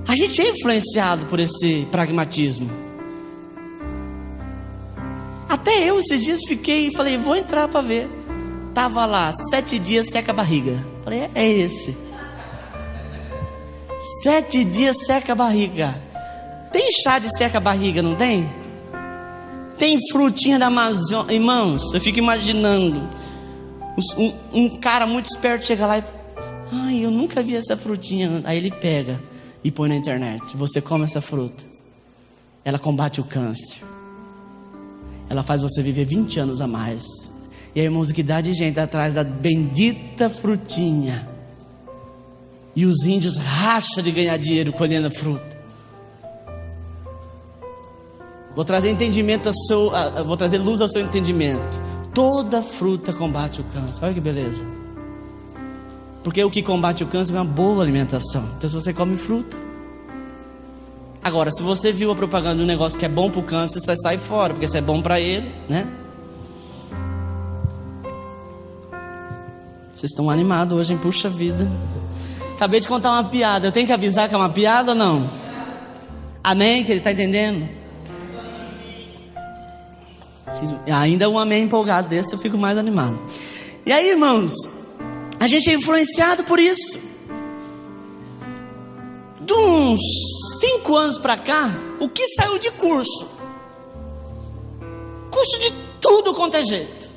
A gente é influenciado por esse pragmatismo. Até eu esses dias falei, vou entrar para ver. Tava lá, 7 dias seca a barriga. Falei, é esse. 7 dias seca a barriga. Tem chá de seca a barriga, não tem? Tem frutinha da Amazônia. Irmãos, eu fico imaginando um cara muito esperto chega lá e... Ai, eu nunca vi essa frutinha. Aí ele pega e põe na internet. Você come essa fruta. Ela combate o câncer. Ela faz você viver 20 anos a mais. E aí, irmãos, o que dá de gente atrás da bendita frutinha. E os índios racham de ganhar dinheiro colhendo a fruta. Vou trazer entendimento vou trazer luz ao seu entendimento. Toda fruta combate o câncer. Olha que beleza. Porque o que combate o câncer é uma boa alimentação. Então, se você come fruta. Agora, se você viu a propaganda de um negócio que é bom para o câncer, você sai fora, porque isso é bom para ele, né? Vocês estão animados hoje, hein? Puxa vida. Acabei de contar uma piada. Eu tenho que avisar que é uma piada ou não? Amém? Que ele está entendendo? Ainda um amém empolgado desse, eu fico mais animado. E aí, irmãos, a gente é influenciado por isso. De uns 5 anos para cá, o que saiu de curso? Curso de tudo quanto é jeito.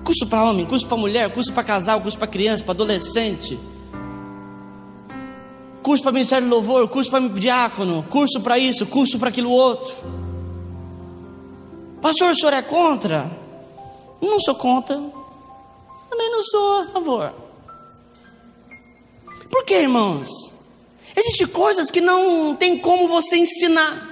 Curso para homem, curso para mulher, curso para casal, curso para criança, para adolescente. Curso para ministério de louvor, curso para diácono, curso para isso, curso para aquilo outro. Pastor, o senhor é contra? Não sou contra. Também não sou a favor. Por que, irmãos? Existem coisas que não tem como você ensinar.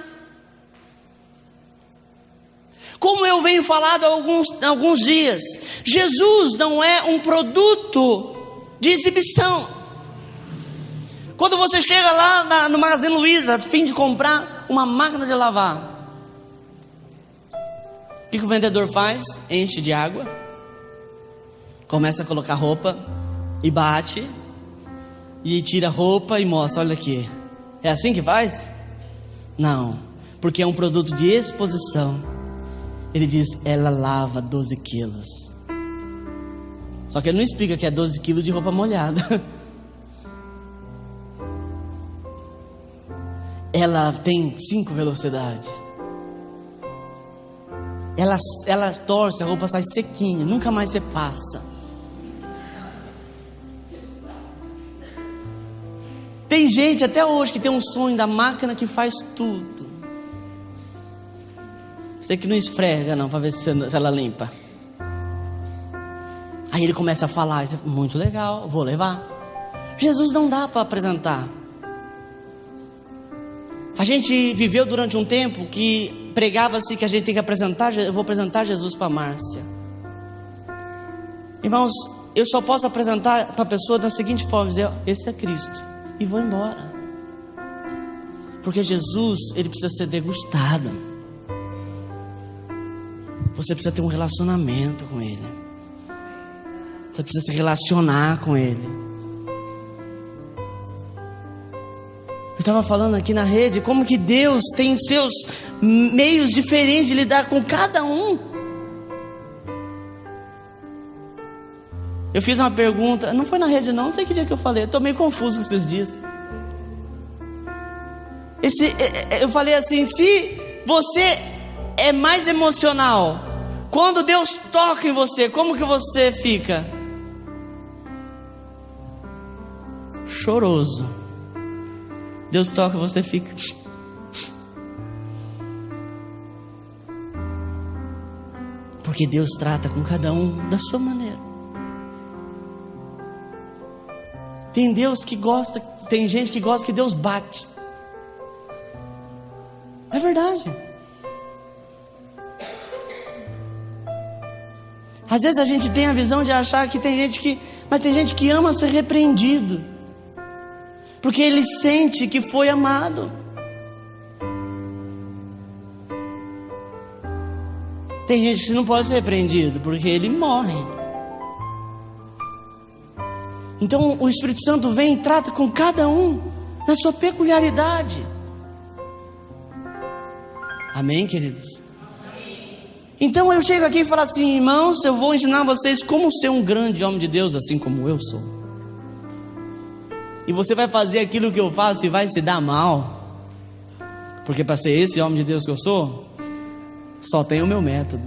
Como eu venho falado há alguns dias, Jesus não é um produto de exibição. Quando você chega lá no Magazine Luiza, a fim de comprar uma máquina de lavar, o que o vendedor faz? Enche de água, começa a colocar roupa e bate, e tira a roupa e mostra, olha aqui. É assim que faz? Não, porque é um produto de exposição. Ele diz, ela lava 12 quilos. Só que ele não explica que é 12 quilos de roupa molhada. Ela tem 5 velocidades. Ela torce, a roupa sai sequinha, nunca mais você passa. Tem gente até hoje que tem um sonho da máquina que faz tudo. Você que não esfrega não, para ver se ela limpa. Aí ele começa a falar, isso é muito legal, vou levar. Jesus não dá para apresentar. A gente viveu durante um tempo que pregava-se que a gente tem que apresentar, eu vou apresentar Jesus para Márcia. Irmãos, eu só posso apresentar para a pessoa da seguinte forma, dizer, esse é Cristo, e vou embora. Porque Jesus, ele precisa ser degustado. Você precisa ter um relacionamento com ele. Você precisa se relacionar com ele. Eu estava falando aqui na rede como que Deus tem seus meios diferentes de lidar com cada um. Eu fiz uma pergunta, não foi na rede não sei que dia que eu falei, eu estou meio confuso esses dias. Eu falei assim, se você é mais emocional, quando Deus toca em você, como que você fica? Choroso. Deus toca, você fica. Porque Deus trata com cada um da sua maneira. Tem Deus que gosta, tem gente que gosta que Deus bate. É verdade. Às vezes a gente tem a visão de achar que tem gente que Mas tem gente que ama ser repreendido, porque ele sente que foi amado. Tem gente que não pode ser repreendido, porque ele morre. Então o Espírito Santo vem e trata com cada um na sua peculiaridade. Amém, queridos? Então eu chego aqui e falo assim: irmãos, eu vou ensinar vocês como ser um grande homem de Deus, assim como eu sou. E você vai fazer aquilo que eu faço e vai se dar mal, porque para ser esse homem de Deus que eu sou, só tem o meu método,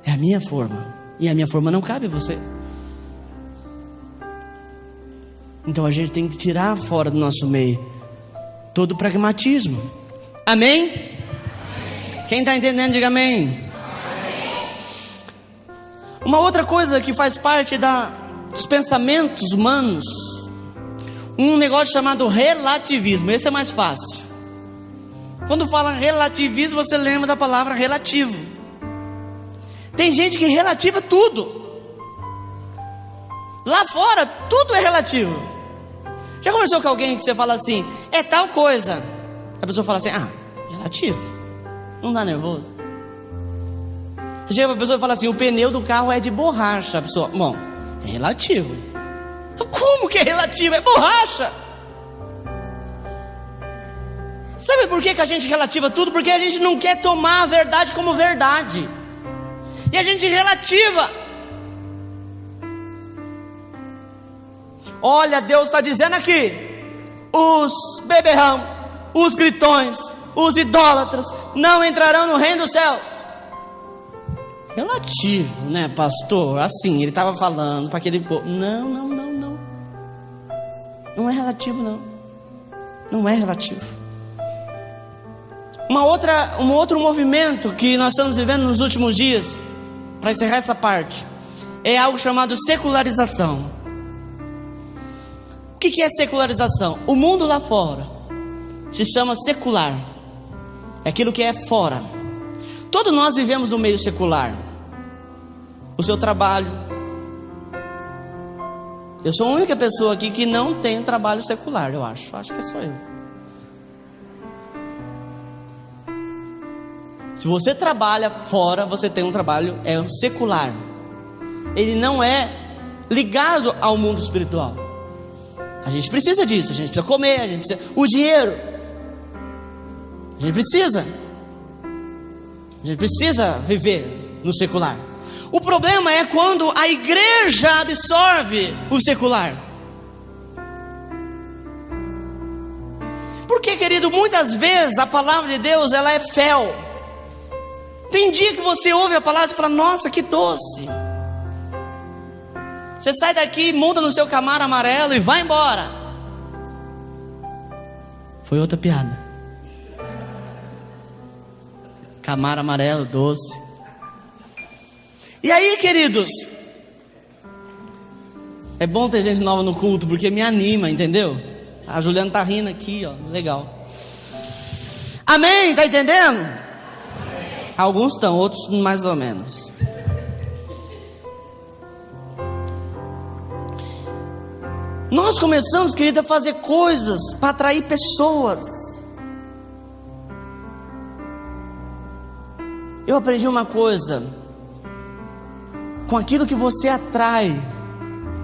é a minha forma, e a minha forma não cabe a você. Então a gente tem que tirar fora do nosso meio todo o pragmatismo. Amém? Amém. Quem está entendendo, diga amém. Amém. Uma outra coisa que faz parte dos pensamentos humanos, um negócio chamado relativismo. Esse é mais fácil. Quando fala relativismo, você lembra da palavra relativo. Tem gente que relativa tudo. Lá fora, tudo é relativo. Já conversou com alguém que você fala assim: é tal coisa? A pessoa fala assim: relativo. Não dá nervoso? Você chega para a pessoa e fala assim: o pneu do carro é de borracha. A pessoa: bom, é relativo. Como que é relativo? É borracha. Sabe por que a gente relativa tudo? Porque a gente não quer tomar a verdade como verdade, e a gente relativa. Olha, Deus está dizendo aqui: os beberrão, os gritões, os idólatras não entrarão no reino dos céus. Relativo, né, pastor? Assim, ele estava falando para aquele povo. Não. Não é relativo, não. Não é relativo. Um outro movimento que nós estamos vivendo nos últimos dias, para encerrar essa parte, é algo chamado secularização. O que é secularização? O mundo lá fora se chama secular. É aquilo que é fora. Todos nós vivemos no meio secular. O seu trabalho. Eu sou a única pessoa aqui que não tem trabalho secular, eu acho. Acho que sou eu. Se você trabalha fora, você tem um trabalho secular. Ele não é ligado ao mundo espiritual. A gente precisa disso, a gente precisa comer, a gente precisa... O dinheiro, a gente precisa viver no secular. O problema é quando a igreja absorve o secular. Porque, querido, muitas vezes a palavra de Deus, ela é fel. Tem dia que você ouve a palavra e fala: nossa, que doce. Você sai daqui, monta no seu Camaro amarelo e vai embora. Foi outra piada. Camaro amarelo, doce. E aí, queridos, é bom ter gente nova no culto, porque me anima, entendeu? A Juliana tá rindo aqui, ó, legal. Amém, tá entendendo? Amém. Alguns estão, outros mais ou menos. Nós começamos, querida, a fazer coisas para atrair pessoas. Eu aprendi uma coisa: com aquilo que você atrai,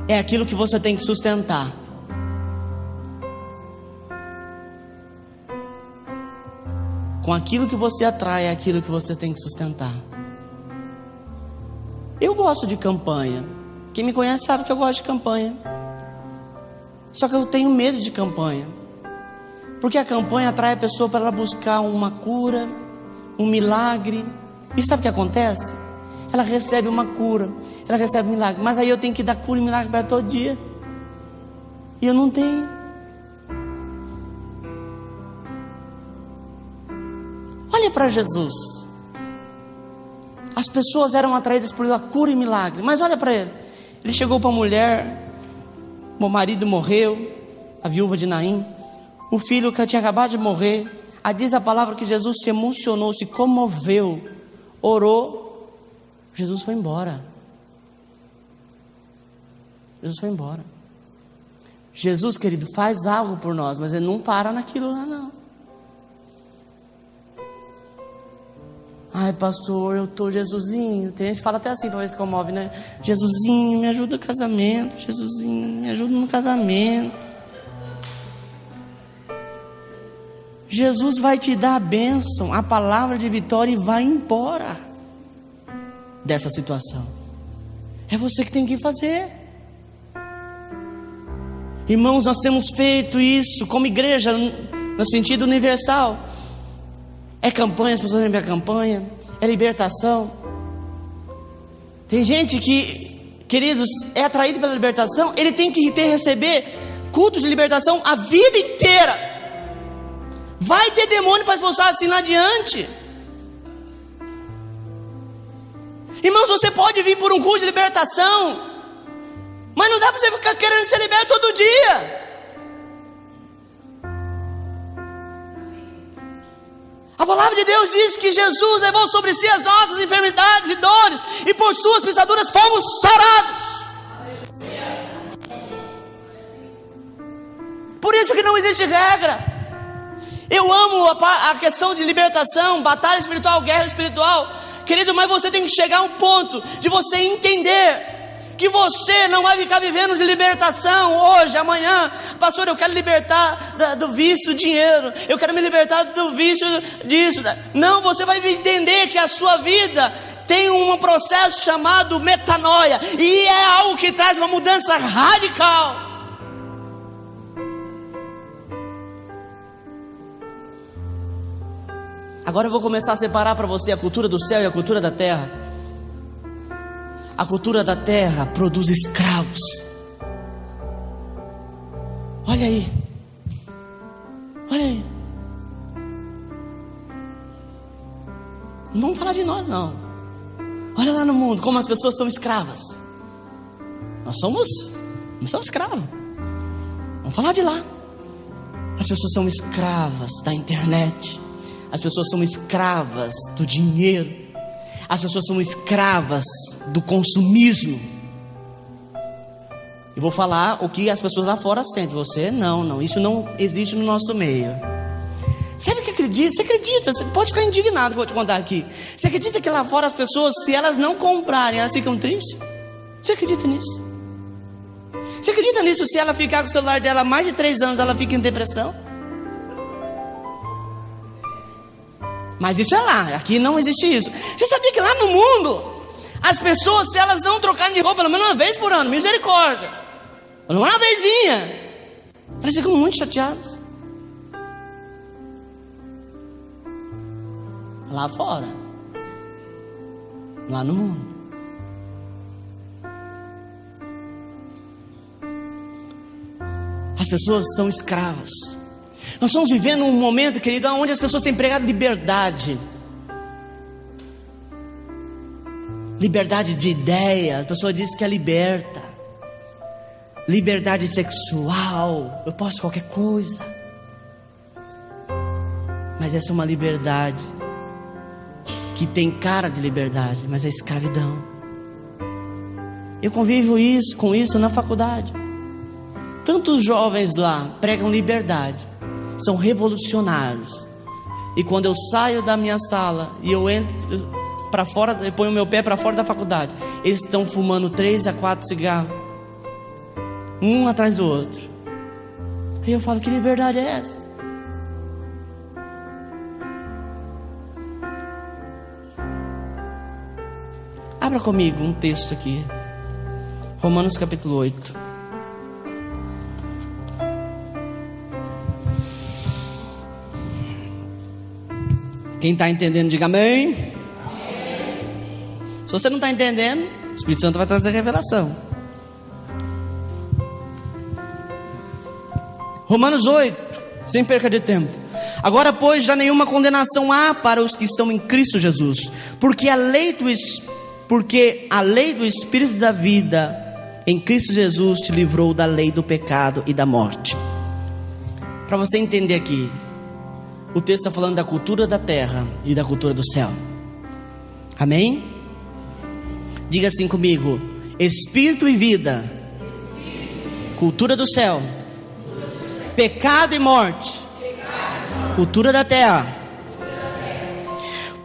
é aquilo que você tem que sustentar. Com aquilo que você atrai, é aquilo que você tem que sustentar. Eu gosto de campanha. Quem me conhece sabe que eu gosto de campanha. Só que eu tenho medo de campanha, porque a campanha atrai a pessoa para ela buscar uma cura, um milagre. E sabe o que acontece? Ela recebe uma cura, ela recebe um milagre, mas aí eu tenho que dar cura e milagre para ela todo dia, e eu não tenho. Olha para Jesus. As pessoas eram atraídas por a cura e milagre, mas olha para ele. Ele chegou para a mulher, o marido morreu, a viúva de Naim, o filho que tinha acabado de morrer. Aí diz a palavra que Jesus se emocionou, se comoveu, orou. Jesus foi embora. Jesus foi embora. Jesus, querido, faz algo por nós, mas Ele não para naquilo lá, não. Ai, pastor, eu tô Jesusinho. Tem gente que fala até assim, para ver se comove, né? Jesusinho, me ajuda no casamento. Jesusinho, me ajuda no casamento. Jesus vai te dar a bênção, a palavra de vitória, e vai embora dessa situação. É você que tem que fazer. Irmãos, nós temos feito isso como igreja, no sentido universal. É campanha, as pessoas lembram a campanha, é libertação. Tem gente que, queridos, é atraído pela libertação, ele tem que receber culto de libertação a vida inteira. Vai ter demônio para expulsar assim lá adiante. Irmãos, você pode vir por um culto de libertação, mas não dá para você ficar querendo ser liberto todo dia. A palavra de Deus diz que Jesus levou sobre si as nossas enfermidades e dores, e por suas pisaduras fomos sarados. Por isso que não existe regra. Eu amo a questão de libertação, batalha espiritual, guerra espiritual, querido, mas você tem que chegar a um ponto de você entender que você não vai ficar vivendo de libertação hoje, amanhã. Pastor, eu quero libertar do vício do dinheiro, eu quero me libertar do vício disso. Não, você vai entender que a sua vida tem um processo chamado metanoia, e é algo que traz uma mudança radical. Agora eu vou começar a separar para você a cultura do céu e a cultura da terra. A cultura da terra produz escravos. Olha aí. Olha aí. Não vamos falar de nós, não. Olha lá no mundo como as pessoas são escravas. Nós somos escravos. Vamos falar de lá. As pessoas são escravas da internet. As pessoas são escravas do dinheiro. As pessoas são escravas do consumismo. Eu vou falar o que as pessoas lá fora sentem. Você, não, isso não existe no nosso meio. Sabe o que acredita? Você acredita, você pode ficar indignado que eu vou te contar aqui. Você acredita que lá fora as pessoas, se elas não comprarem, elas ficam tristes? Você acredita nisso? Você acredita nisso? Se ela ficar com o celular dela há mais de 3 anos, ela fica em depressão? Mas isso é lá, aqui não existe isso. Você sabia que lá no mundo, as pessoas, se elas não trocarem de roupa pelo menos uma vez por ano, misericórdia, uma vezinha, elas ficam muito chateadas. Lá fora, lá no mundo. As pessoas são escravas. Nós estamos vivendo um momento, querido, onde as pessoas têm pregado liberdade. Liberdade de ideia. A pessoa diz que é liberta. Liberdade sexual. Eu posso qualquer coisa. Mas essa é uma liberdade que tem cara de liberdade, mas é escravidão. Eu convivo com isso na faculdade. Tantos jovens lá pregam liberdade, são revolucionários. E quando eu saio da minha sala e eu entro para fora, eu ponho o meu pé para fora da faculdade, eles estão fumando 3 a 4 cigarros, um atrás do outro. Aí eu falo, que liberdade é essa? Abra comigo um texto aqui, Romanos capítulo 8. Quem está entendendo, diga amém. Amém. Se você não está entendendo, o Espírito Santo vai trazer revelação. Romanos 8, sem perca de tempo. Agora, pois, já nenhuma condenação há para os que estão em Cristo Jesus, porque a lei do Espírito da vida em Cristo Jesus te livrou da lei do pecado e da morte. Para você entender aqui, o texto está falando da cultura da terra e da cultura do céu. Amém? Diga assim comigo: Espírito e vida Cultura do céu. Pecado e morte. Cultura da terra.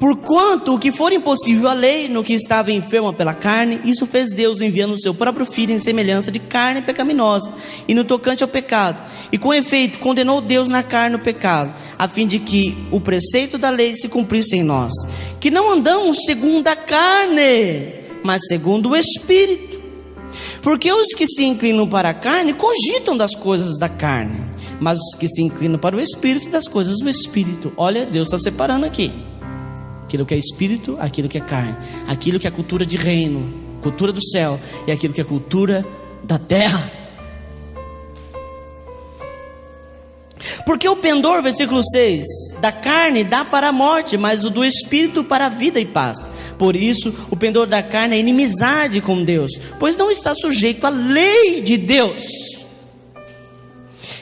Porquanto o que for impossível à lei, no que estava enferma pela carne, isso fez Deus, enviando o seu próprio Filho em semelhança de carne pecaminosa, e no tocante ao pecado. E com efeito, condenou Deus na carne o pecado, a fim de que o preceito da lei se cumprisse em nós, que não andamos segundo a carne, mas segundo o Espírito. Porque os que se inclinam para a carne cogitam das coisas da carne, mas os que se inclinam para o Espírito, das coisas do Espírito. Olha, Deus está separando aqui aquilo que é espírito, aquilo que é carne, aquilo que é cultura de reino, cultura do céu, e aquilo que é cultura da terra. Porque o pendor, versículo 6, da carne dá para a morte, mas o do espírito para a vida e paz. Por isso, o pendor da carne é inimizade com Deus, pois não está sujeito à lei de Deus,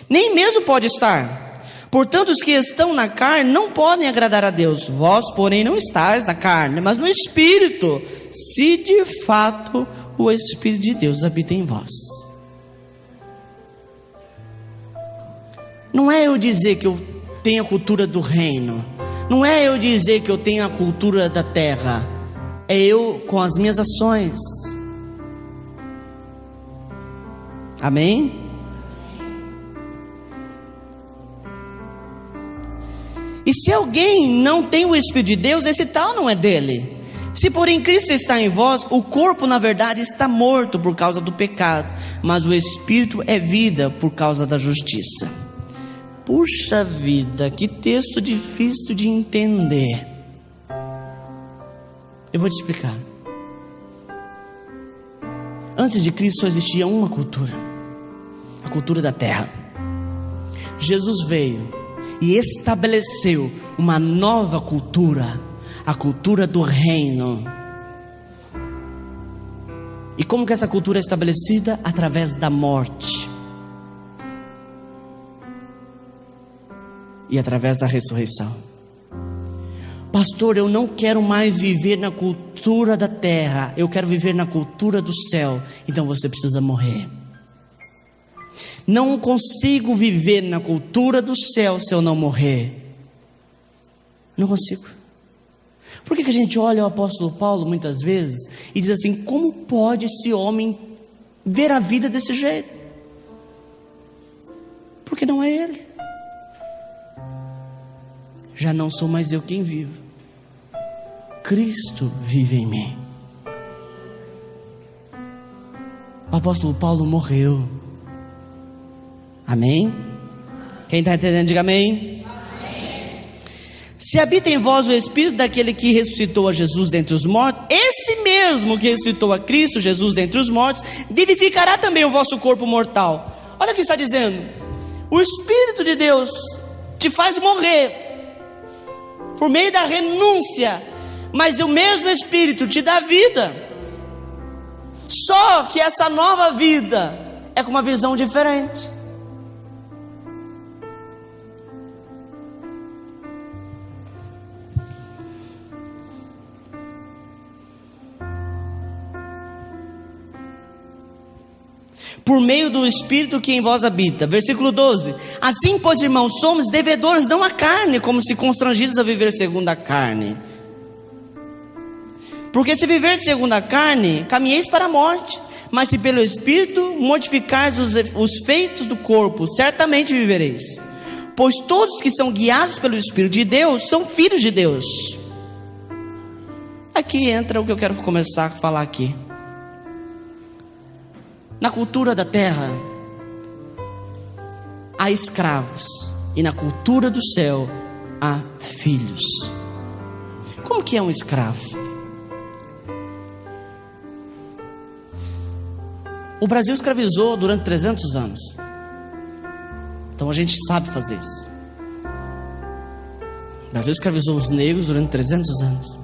nem mesmo pode estar. Portanto, os que estão na carne não podem agradar a Deus. Vós, porém, não estáis na carne, mas no Espírito, se de fato o Espírito de Deus habita em vós. Não é eu dizer que eu tenho a cultura do reino, não é eu dizer que eu tenho a cultura da terra, é eu com as minhas ações. Amém? E se alguém não tem o Espírito de Deus, esse tal não é dele. Se porém Cristo está em vós, o corpo na verdade está morto por causa do pecado, mas o Espírito é vida por causa da justiça. Puxa vida, que texto difícil de entender. Eu vou te explicar. Antes de Cristo só existia uma cultura, a cultura da terra. Jesus veio e estabeleceu uma nova cultura, a cultura do reino. E como que essa cultura é estabelecida? Através da morte e através da ressurreição. Pastor, eu não quero mais viver na cultura da terra, eu quero viver na cultura do céu. Então você precisa morrer. Não consigo viver na cultura do céu se eu não morrer. Não consigo. Por que a gente olha o apóstolo Paulo muitas vezes e diz assim: como pode esse homem ver a vida desse jeito? Porque não é ele. Já não sou mais eu quem vivo, Cristo vive em mim. O apóstolo Paulo morreu. Amém? Quem está entendendo, diga amém. Amém. Se habita em vós o Espírito daquele que ressuscitou a Jesus dentre os mortos, esse mesmo que ressuscitou a Cristo Jesus dentre os mortos, vivificará também o vosso corpo mortal. Olha o que está dizendo: o Espírito de Deus te faz morrer por meio da renúncia, mas o mesmo Espírito te dá vida. Só que essa nova vida é com uma visão diferente. Por meio do Espírito que em vós habita. Versículo 12. Assim, pois, irmãos, somos devedores não à carne, como se constrangidos a viver segundo a carne. Porque se viver segundo a carne, caminheis para a morte. Mas se pelo Espírito mortificais os feitos do corpo, certamente vivereis. Pois todos que são guiados pelo Espírito de Deus são filhos de Deus. Aqui entra o que eu quero começar a falar aqui. Na cultura da terra há escravos, e na cultura do céu há filhos. Como que é um escravo? O Brasil escravizou durante 300 anos. Então a gente sabe fazer isso. O Brasil escravizou os negros durante 300 anos.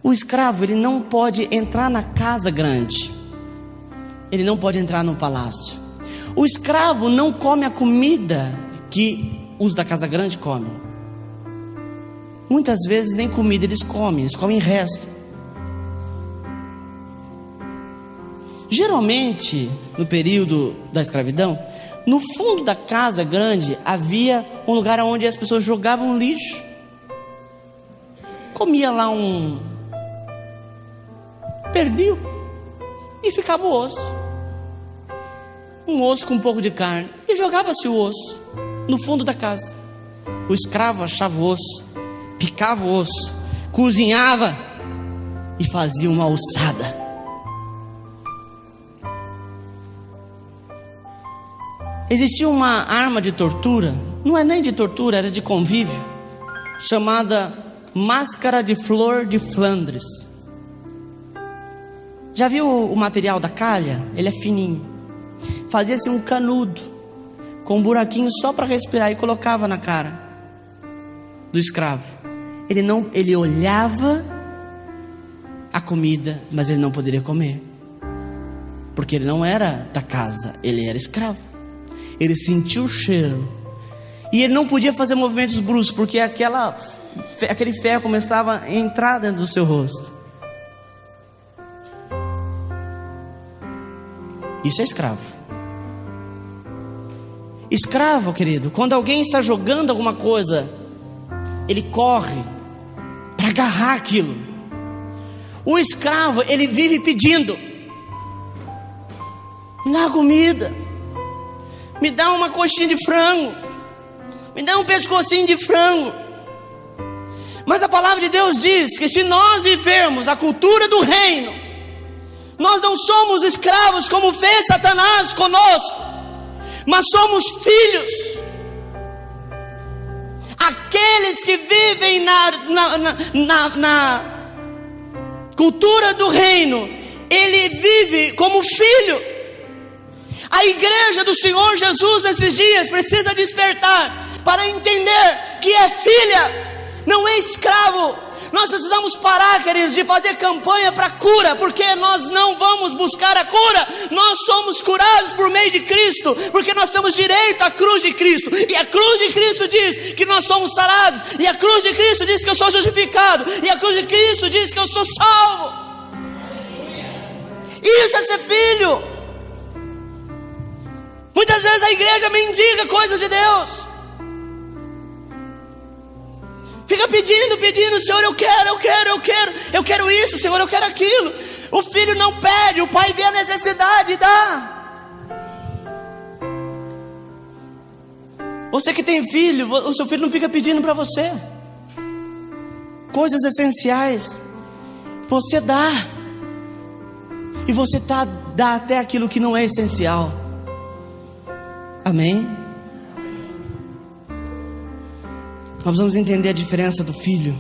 O escravo, ele não pode entrar na casa grande. Ele não pode entrar no palácio. O escravo não come a comida que os da casa grande comem. Muitas vezes nem comida eles comem resto. Geralmente, no período da escravidão, no fundo da casa grande havia um lugar onde as pessoas jogavam lixo. Comia lá um pernil e ficava o osso. Um osso com um pouco de carne. E jogava-se o osso no fundo da casa. O escravo achava o osso, picava o osso, cozinhava e fazia uma ossada. Existia uma arma de tortura, não é nem de tortura, era de convívio, chamada máscara de flor de Flandres. Já viu o material da calha? Ele é fininho. Fazia-se um canudo com um buraquinho só para respirar e colocava na cara do escravo. Ele olhava a comida, mas ele não poderia comer, porque ele não era da casa, ele era escravo. Ele sentiu o cheiro e ele não podia fazer movimentos bruscos, porque aquele ferro começava a entrar dentro do seu rosto. Isso é escravo. Escravo, querido, quando alguém está jogando alguma coisa, ele corre para agarrar aquilo. O escravo, ele vive pedindo: me dá comida, me dá uma coxinha de frango, me dá um pescocinho de frango. Mas a palavra de Deus diz que se nós vivermos a cultura do reino, nós não somos escravos como fez Satanás conosco, mas somos filhos. Aqueles que vivem na cultura do reino, ele vive como filho. A igreja do Senhor Jesus nesses dias precisa despertar para entender que é filha, não é escravo. Nós precisamos parar, queridos, de fazer campanha para cura, porque nós não vamos buscar a cura. Nós somos curados por meio de Cristo, porque nós temos direito à cruz de Cristo. E a cruz de Cristo diz que nós somos sarados. E a cruz de Cristo diz que eu sou justificado. E a cruz de Cristo diz que eu sou salvo. Isso é ser filho. Muitas vezes a igreja mendiga coisas de Deus. Fica pedindo, Senhor, eu quero isso, Senhor, eu quero aquilo. O filho não pede, o pai vê a necessidade e dá. Você que tem filho, o seu filho não fica pedindo para você coisas essenciais. Você dá. E você dá até aquilo que não é essencial. Amém? Nós vamos entender a diferença do filho.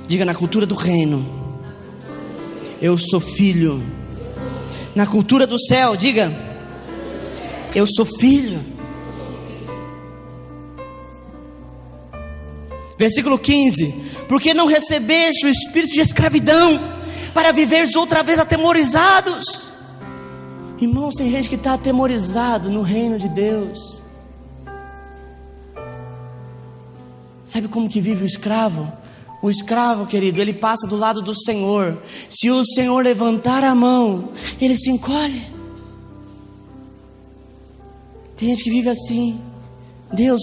Diga: na cultura do reino, eu sou filho. Na cultura do céu, diga: eu sou filho. Versículo 15: porque não recebeste o espírito de escravidão, para viveres outra vez atemorizados. Irmãos, tem gente que está atemorizado no reino de Deus. Sabe como que vive o escravo? O escravo, querido, ele passa do lado do Senhor. Se o Senhor levantar a mão, ele se encolhe. Tem gente que vive assim: Deus,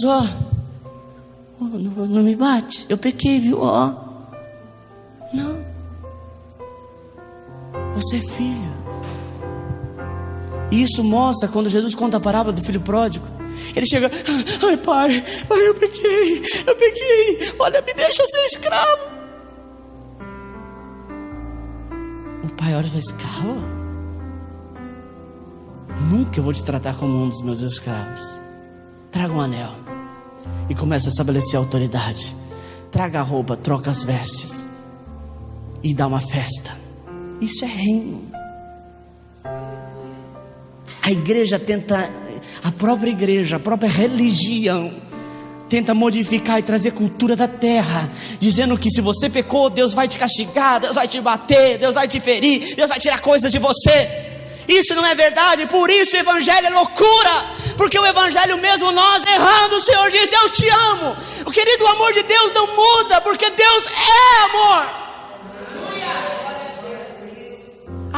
não me bate, eu pequei, viu? Não. Você é filho. E isso mostra quando Jesus conta a parábola do filho pródigo. Ele chega: ai pai, eu pequei, olha, me deixa ser escravo. O pai olha e fala: escravo? Nunca eu vou te tratar como um dos meus escravos. Traga um anel. E começa a estabelecer autoridade. Traga a roupa, troca as vestes e dá uma festa. Isso é reino. A igreja tenta, a própria igreja, a própria religião tenta modificar e trazer cultura da terra, dizendo que se você pecou, Deus vai te castigar, Deus vai te bater, Deus vai te ferir, Deus vai tirar coisas de você. Isso não é verdade. Por isso o evangelho é loucura, porque o evangelho mesmo nós errando, o Senhor diz: eu te amo. O querido, o amor de Deus não muda, porque Deus é amor.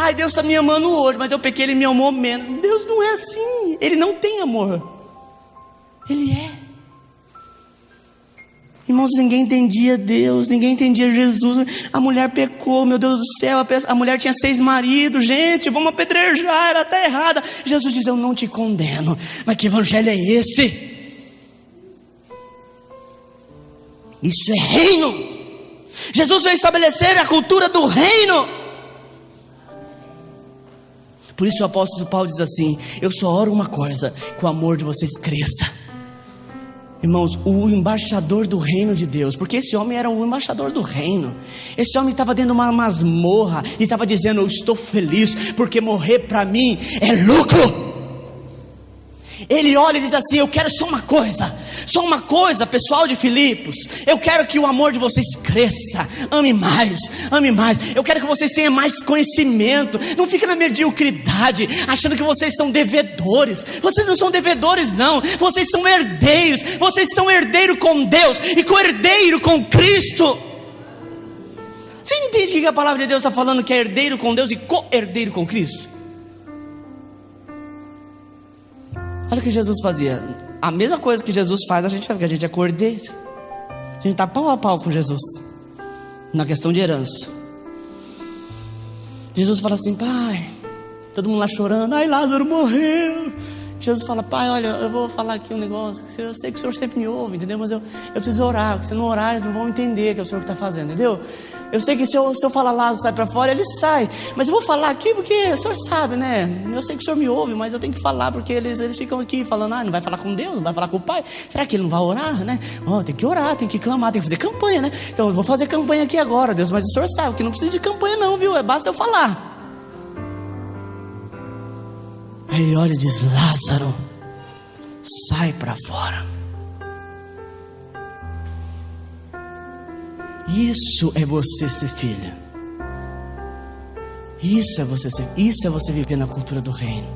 Ai, Deus está me amando hoje, mas eu pequei, Ele me amou menos. Deus não é assim. Ele não tem amor. Ele é. Irmãos, ninguém entendia Deus, ninguém entendia Jesus. A mulher pecou, meu Deus do céu. A mulher tinha 6 maridos. Gente, vamos apedrejar, ela está errada. Jesus diz: eu não te condeno. Mas que evangelho é esse? Isso é reino. Jesus veio estabelecer a cultura do reino. Por isso o apóstolo Paulo diz assim: eu só oro uma coisa, que o amor de vocês cresça. Irmãos, o embaixador do reino de Deus, porque esse homem era o embaixador do reino. Esse homem estava dentro de uma masmorra e estava dizendo: eu estou feliz, porque morrer para mim é lucro. Ele olha e diz assim: eu quero só uma coisa, pessoal de Filipos, eu quero que o amor de vocês cresça, ame mais, eu quero que vocês tenham mais conhecimento, não fiquem na mediocridade, achando que vocês são devedores. Vocês não são devedores não, vocês são herdeiros, vocês são herdeiro com Deus e co-herdeiro com Cristo. Você entende que a palavra de Deus está falando que é herdeiro com Deus e co-herdeiro com Cristo? Olha o que Jesus fazia. A mesma coisa que Jesus faz, a gente faz, porque a gente é cordeiro. A gente está pau a pau com Jesus na questão de herança. Jesus fala assim: pai, todo mundo lá chorando, ai, Lázaro morreu. Jesus fala: pai, olha, eu vou falar aqui um negócio. Eu sei que o Senhor sempre me ouve, entendeu? Mas eu preciso orar, porque se não orar, eles não vão entender que é o Senhor que está fazendo, entendeu? Eu sei que se eu falar Lázaro sai para fora, ele sai. Mas eu vou falar aqui porque o Senhor sabe, né? Eu sei que o Senhor me ouve, mas eu tenho que falar, porque eles ficam aqui falando: não vai falar com Deus, não vai falar com o Pai. Será que ele não vai orar, né? Tem que orar, tem que clamar, tem que fazer campanha, né? Então eu vou fazer campanha aqui agora, Deus. Mas o Senhor sabe que não precisa de campanha não, viu? Basta eu falar. Aí ele olha e diz: Lázaro, sai para fora. Isso é você ser filho. Isso é você viver na cultura do reino.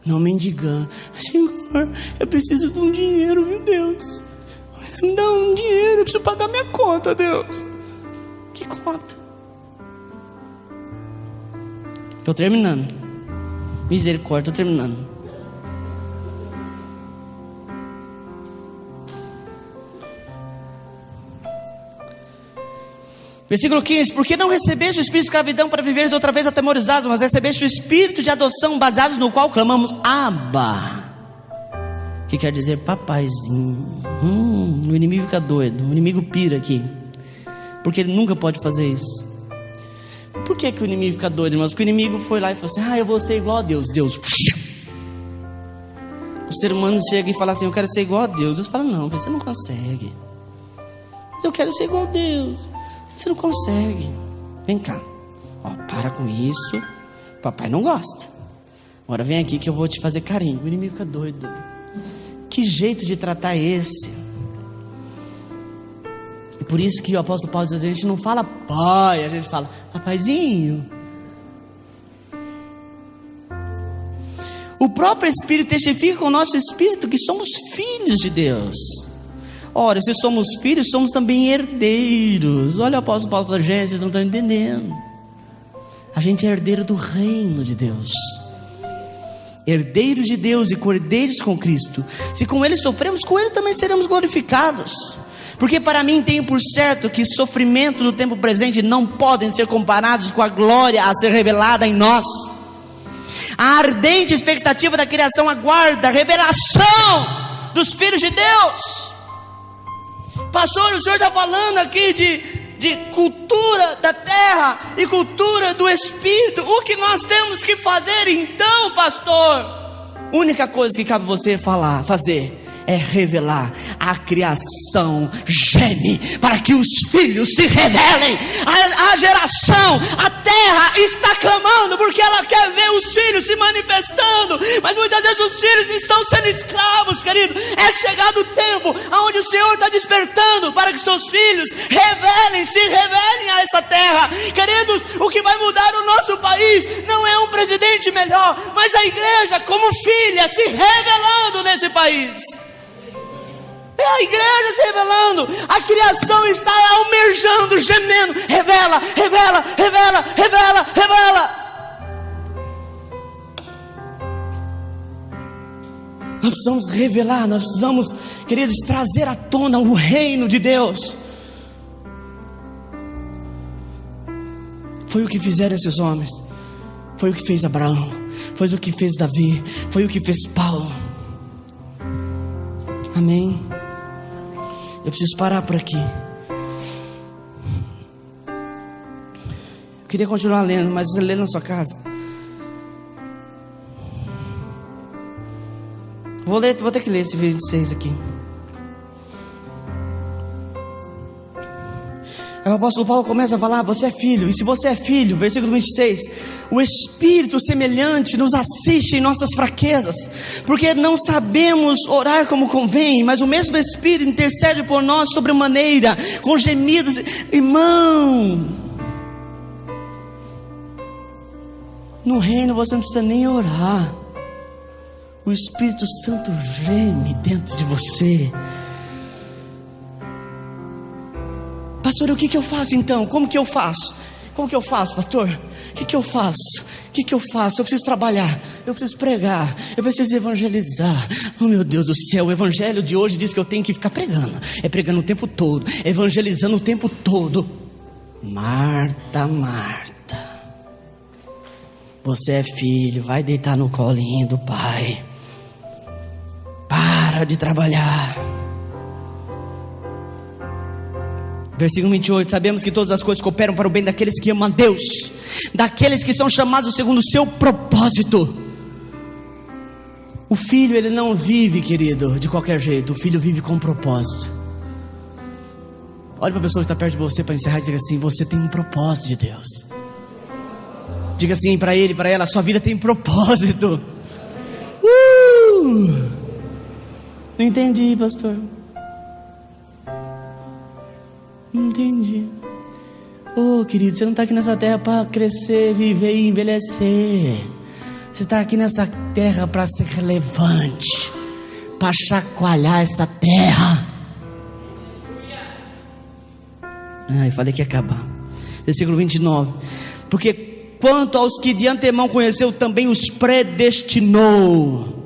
Não mendigando: Senhor, eu preciso de um dinheiro, viu, Deus? Me dá um dinheiro, eu preciso pagar minha conta, Deus. Que conta? Estou terminando. Misericórdia, estou terminando. Versículo 15: porque não recebeste o espírito de escravidão para viveres outra vez atemorizados, mas recebeste o espírito de adoção, baseados no qual clamamos Abba, que quer dizer papaizinho. O inimigo fica doido, o inimigo pira aqui, porque ele nunca pode fazer isso. Por que o inimigo fica doido, irmãos? Porque o inimigo foi lá e falou assim: eu vou ser igual a Deus. O ser humano chega e fala assim: eu quero ser igual a Deus. Deus fala: não, você não consegue. Mas eu quero ser igual a Deus. Você não consegue. Vem cá. Para com isso. Papai não gosta. Agora vem aqui que eu vou te fazer carinho. O inimigo fica doido. Que jeito de tratar esse? E por isso que o apóstolo Paulo diz: a gente não fala pai, a gente fala papaizinho. O próprio Espírito testifica com o nosso espírito que somos filhos de Deus. Ora, se somos filhos, somos também herdeiros. Olha o apóstolo Paulo falando: gente, vocês não estão entendendo. A gente é herdeiro do reino de Deus. Herdeiros de Deus e cordeiros com Cristo. Se com Ele sofremos, com Ele também seremos glorificados. Porque para mim tenho por certo que sofrimento no tempo presente não podem ser comparados com a glória a ser revelada em nós. A ardente expectativa da criação aguarda a revelação dos filhos de Deus. Pastor, o senhor está falando aqui de cultura da terra e cultura do Espírito. O que nós temos que fazer então, pastor? Única coisa que cabe você fazer é revelar. A criação geme para que os filhos se revelem. A geração, a terra está clamando porque ela quer ver os filhos se manifestando, mas muitas vezes os filhos estão sendo escravos, querido. É chegado o tempo onde o Senhor está despertando para que seus filhos se revelem a essa terra. Queridos, o que vai mudar o nosso país não é um presidente melhor, mas a igreja como filha se revelando nesse país. É a igreja se revelando. A criação está almejando, gemendo. Revela, revela, revela, revela, revela. Nós precisamos revelar, nós precisamos, queridos, trazer à tona o reino de Deus. Foi o que fizeram esses homens, foi o que fez Abraão, foi o que fez Davi, foi o que fez Paulo. Amém. Eu preciso parar por aqui. Eu queria continuar lendo, mas você lê na sua casa. Vou ter que ler esse 26 aqui. Aí o apóstolo Paulo começa a falar: você é filho, e se você é filho, versículo 26, o Espírito semelhante nos assiste em nossas fraquezas, porque não sabemos orar como convém, mas o mesmo Espírito intercede por nós sobremaneira, com gemidos. Irmão, no reino você não precisa nem orar, o Espírito Santo geme dentro de você. Pastor, o que eu faço então? Como que eu faço? Como que eu faço, pastor? O que eu faço? O que eu faço? Eu preciso trabalhar, eu preciso pregar, eu preciso evangelizar. Oh meu Deus do céu, o evangelho de hoje diz que eu tenho que ficar pregando. É pregando o tempo todo, evangelizando o tempo todo. Marta, Marta, você é filho, vai deitar no colinho do pai. Para de trabalhar. Versículo 28, sabemos que todas as coisas cooperam para o bem daqueles que amam a Deus, daqueles que são chamados segundo o seu propósito. O filho, ele não vive, querido, de qualquer jeito. O filho vive com propósito. Olha para a pessoa que está perto de você para encerrar e diga assim: você tem um propósito de Deus. Diga assim para ele, para ela: sua vida tem propósito. Não entendi, pastor. Não entendi. Oh, querido, você não está aqui nessa terra para crescer, viver e envelhecer. Você está aqui nessa terra para ser relevante, para chacoalhar essa terra. Ai, falei que ia acabar. Versículo 29. Porque quanto aos que de antemão conheceu, também os predestinou.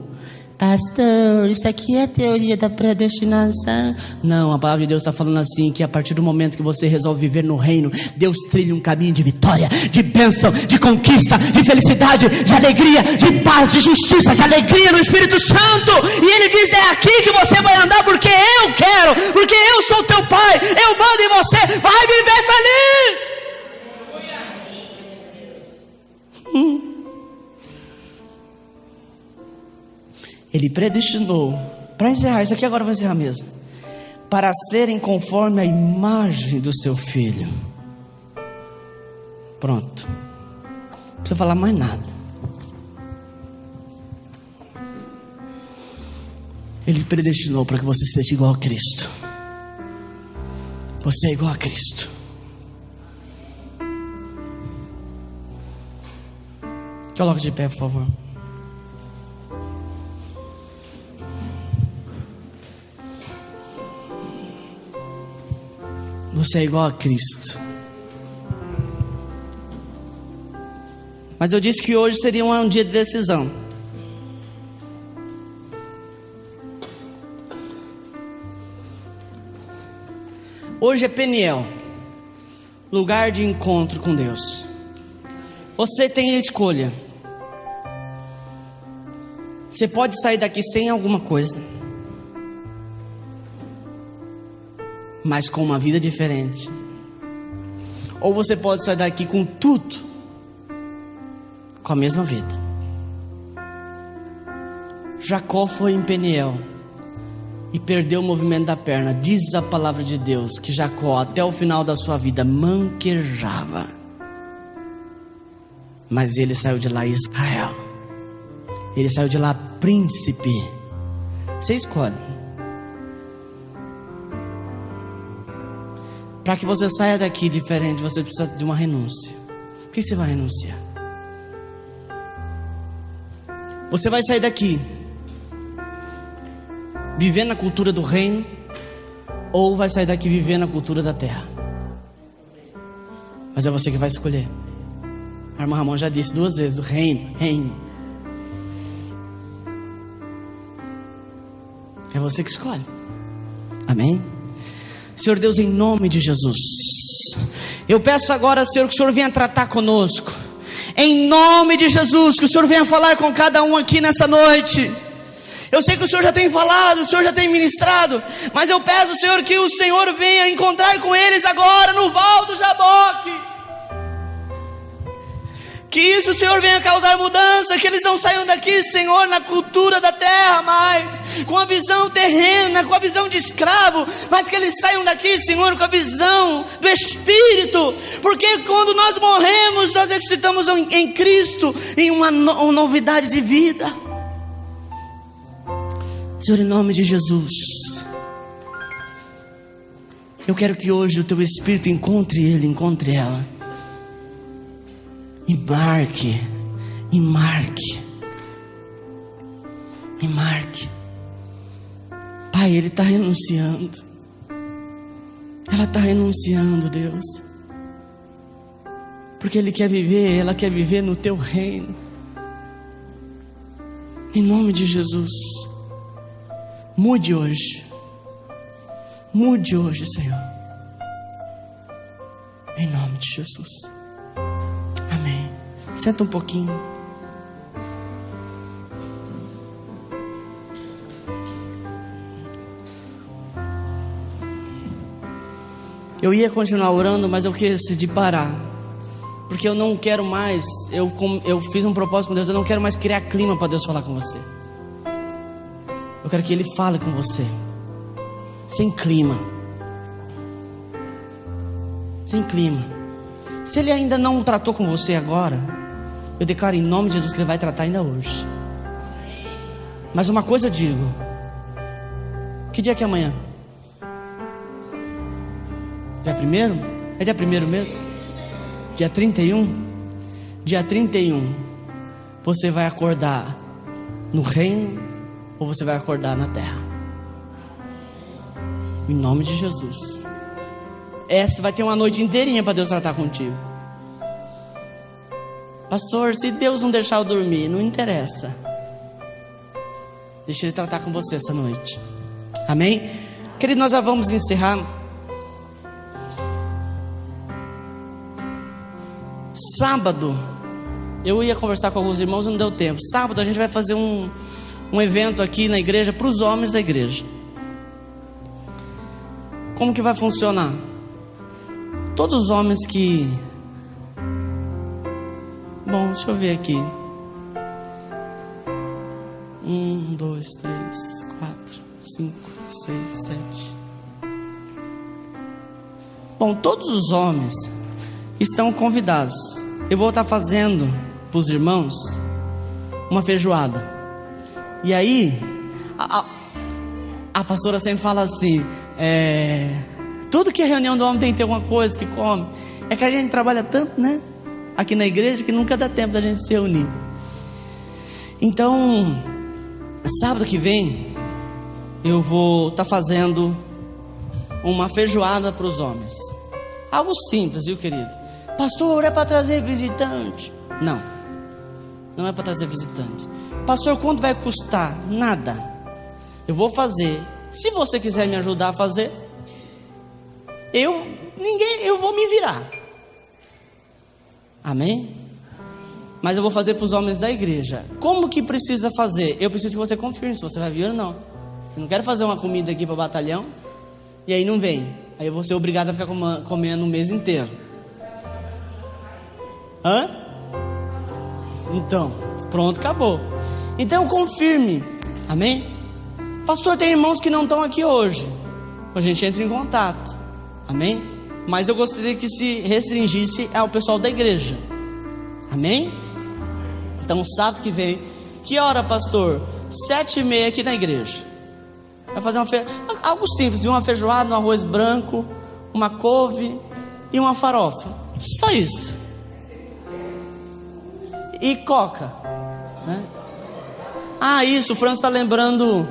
Pastor, isso aqui é teoria da predestinação? Não, a palavra de Deus está falando assim: que a partir do momento que você resolve viver no reino, Deus trilha um caminho de vitória, de bênção, de conquista, de felicidade, de alegria, de paz, de justiça, de alegria no Espírito Santo. E Ele diz: é aqui que você vai andar, porque eu quero, porque eu sou teu pai, eu mando em você, vai viver feliz. Ele predestinou, para encerrar, isso aqui agora vai encerrar mesmo, para serem conforme a imagem do seu filho. Pronto, não precisa falar mais nada. Ele predestinou para que você seja igual a Cristo. Você é igual a Cristo. Coloque de pé, por favor. Você é igual a Cristo. Mas eu disse que hoje seria um dia de decisão. Hoje é Peniel, lugar de encontro com Deus. Você tem a escolha. Você pode sair daqui sem alguma coisa, mas com uma vida diferente. Ou você pode sair daqui com tudo, com a mesma vida. Jacó foi em Peniel e perdeu o movimento da perna. Diz a palavra de Deus que Jacó, até o final da sua vida, manquejava. Mas ele saiu de lá Israel. Ele saiu de lá príncipe. Você escolhe. Para que você saia daqui diferente, você precisa de uma renúncia. O que você vai renunciar? Você vai sair daqui vivendo a cultura do reino, ou vai sair daqui vivendo a cultura da terra? Mas é você que vai escolher. A irmã Ramon já disse 2 vezes: o reino, reino. É você que escolhe. Amém? Senhor Deus, em nome de Jesus, eu peço agora, Senhor, que o Senhor venha tratar conosco. Em nome de Jesus, que o Senhor venha falar com cada um aqui nessa noite. Eu sei que o Senhor já tem falado, o Senhor já tem ministrado, mas eu peço, Senhor, que o Senhor venha encontrar com eles agora no Val do Jaboque. Que isso, Senhor, venha causar mudança, que eles não saiam daqui, Senhor, na cultura da terra mais, com a visão terrena, com a visão de escravo, mas que eles saiam daqui, Senhor, com a visão do Espírito, porque quando nós morremos, nós ressuscitamos em Cristo, em uma novidade de vida. Senhor, em nome de Jesus, eu quero que hoje o Teu Espírito encontre ele, encontre ela. E marque. Pai, ele está renunciando. Ela está renunciando, Deus. Porque ela quer viver no Teu reino. Em nome de Jesus. Mude hoje, Senhor. Em nome de Jesus. Amém. Senta um pouquinho. Eu ia continuar orando, mas eu decidi parar, porque eu não quero mais. Eu fiz um propósito com Deus. Eu não quero mais criar clima para Deus falar com você. Eu quero que Ele fale com você, sem clima. Sem clima. Se Ele ainda não tratou com você agora, eu declaro em nome de Jesus que Ele vai tratar ainda hoje. Mas uma coisa eu digo: que dia que é amanhã? Dia 1º? É dia 1º mesmo? Dia 31? Dia 31 você vai acordar no reino, ou você vai acordar na terra? Em nome de Jesus. Essa vai ter uma noite inteirinha para Deus tratar contigo. Pastor, se Deus não deixar eu dormir, não interessa. Deixa Ele tratar com você essa noite. Amém? Querido, nós já vamos encerrar. Sábado eu ia conversar com alguns irmãos e não deu tempo. Sábado a gente vai fazer um evento aqui na igreja para os homens da igreja. Como que vai funcionar? Todos os homens que... Bom, deixa eu ver aqui. 1, 2, 3, 4, 5, 6, 7. Bom, todos os homens estão convidados. Eu vou estar fazendo para os irmãos uma feijoada. E aí a pastora sempre fala assim: tudo que é reunião do homem tem que ter alguma coisa que come. É que a gente trabalha tanto, né, aqui na igreja, que nunca dá tempo da gente se reunir. Então, sábado que vem eu vou estar fazendo uma feijoada para os homens. Algo simples, viu, querido? Pastor, é para trazer visitante? Não, não é para trazer visitante. Pastor, quanto vai custar? Nada. Eu vou fazer. Se você quiser me ajudar a fazer, eu vou me virar. Amém? Mas eu vou fazer para os homens da igreja. Como que precisa fazer? Eu preciso que você confirme se você vai vir ou não. Eu não quero fazer uma comida aqui para o batalhão e aí não vem. Aí eu vou ser obrigado a ficar comendo o mês inteiro. Hã? Então, pronto, acabou. Então confirme. Amém? Pastor, tem irmãos que não estão aqui hoje. A gente entra em contato. Amém? Mas eu gostaria que se restringisse ao pessoal da igreja. Amém? Então sábado que vem. Que hora, pastor? 7h30 aqui na igreja. Vai fazer algo simples, viu? Uma feijoada, um arroz branco, uma couve e uma farofa. Só isso. E coca, né? Ah, isso, o França está lembrando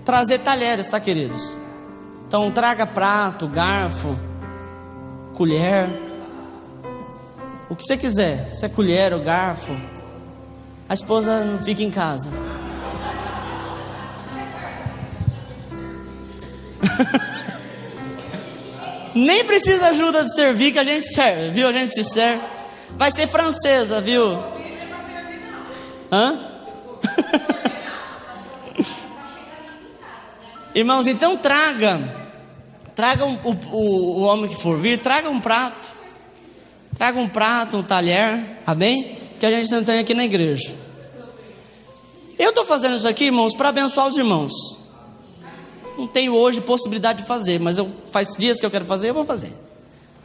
trazer talheres, tá, queridos? Então traga prato, garfo, colher, o que você quiser. Se é colher ou garfo, a esposa não fica em casa. Nem precisa ajuda de servir, que a gente serve, viu? A gente se serve. Vai ser francesa, viu? Hã? Irmãos, então traga o homem que for vir, traga um prato, um talher, amém? Que a gente não tem aqui na igreja. Eu estou fazendo isso aqui, irmãos, para abençoar os irmãos. Não tenho hoje possibilidade de fazer, mas faz dias que eu quero fazer, eu vou fazer,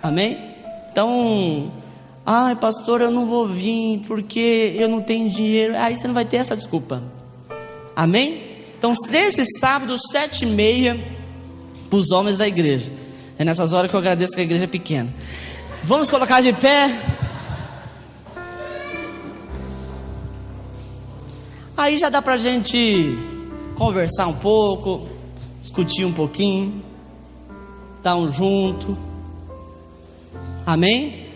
amém? Então, ai pastor, eu não vou vir porque eu não tenho dinheiro. Aí você não vai ter essa desculpa, amém? Então, nesse sábado, 7h30, para os homens da igreja. É nessas horas que eu agradeço que a igreja é pequena. Vamos colocar de pé. Aí já dá para a gente conversar um pouco, discutir um pouquinho, dar um junto. Amém?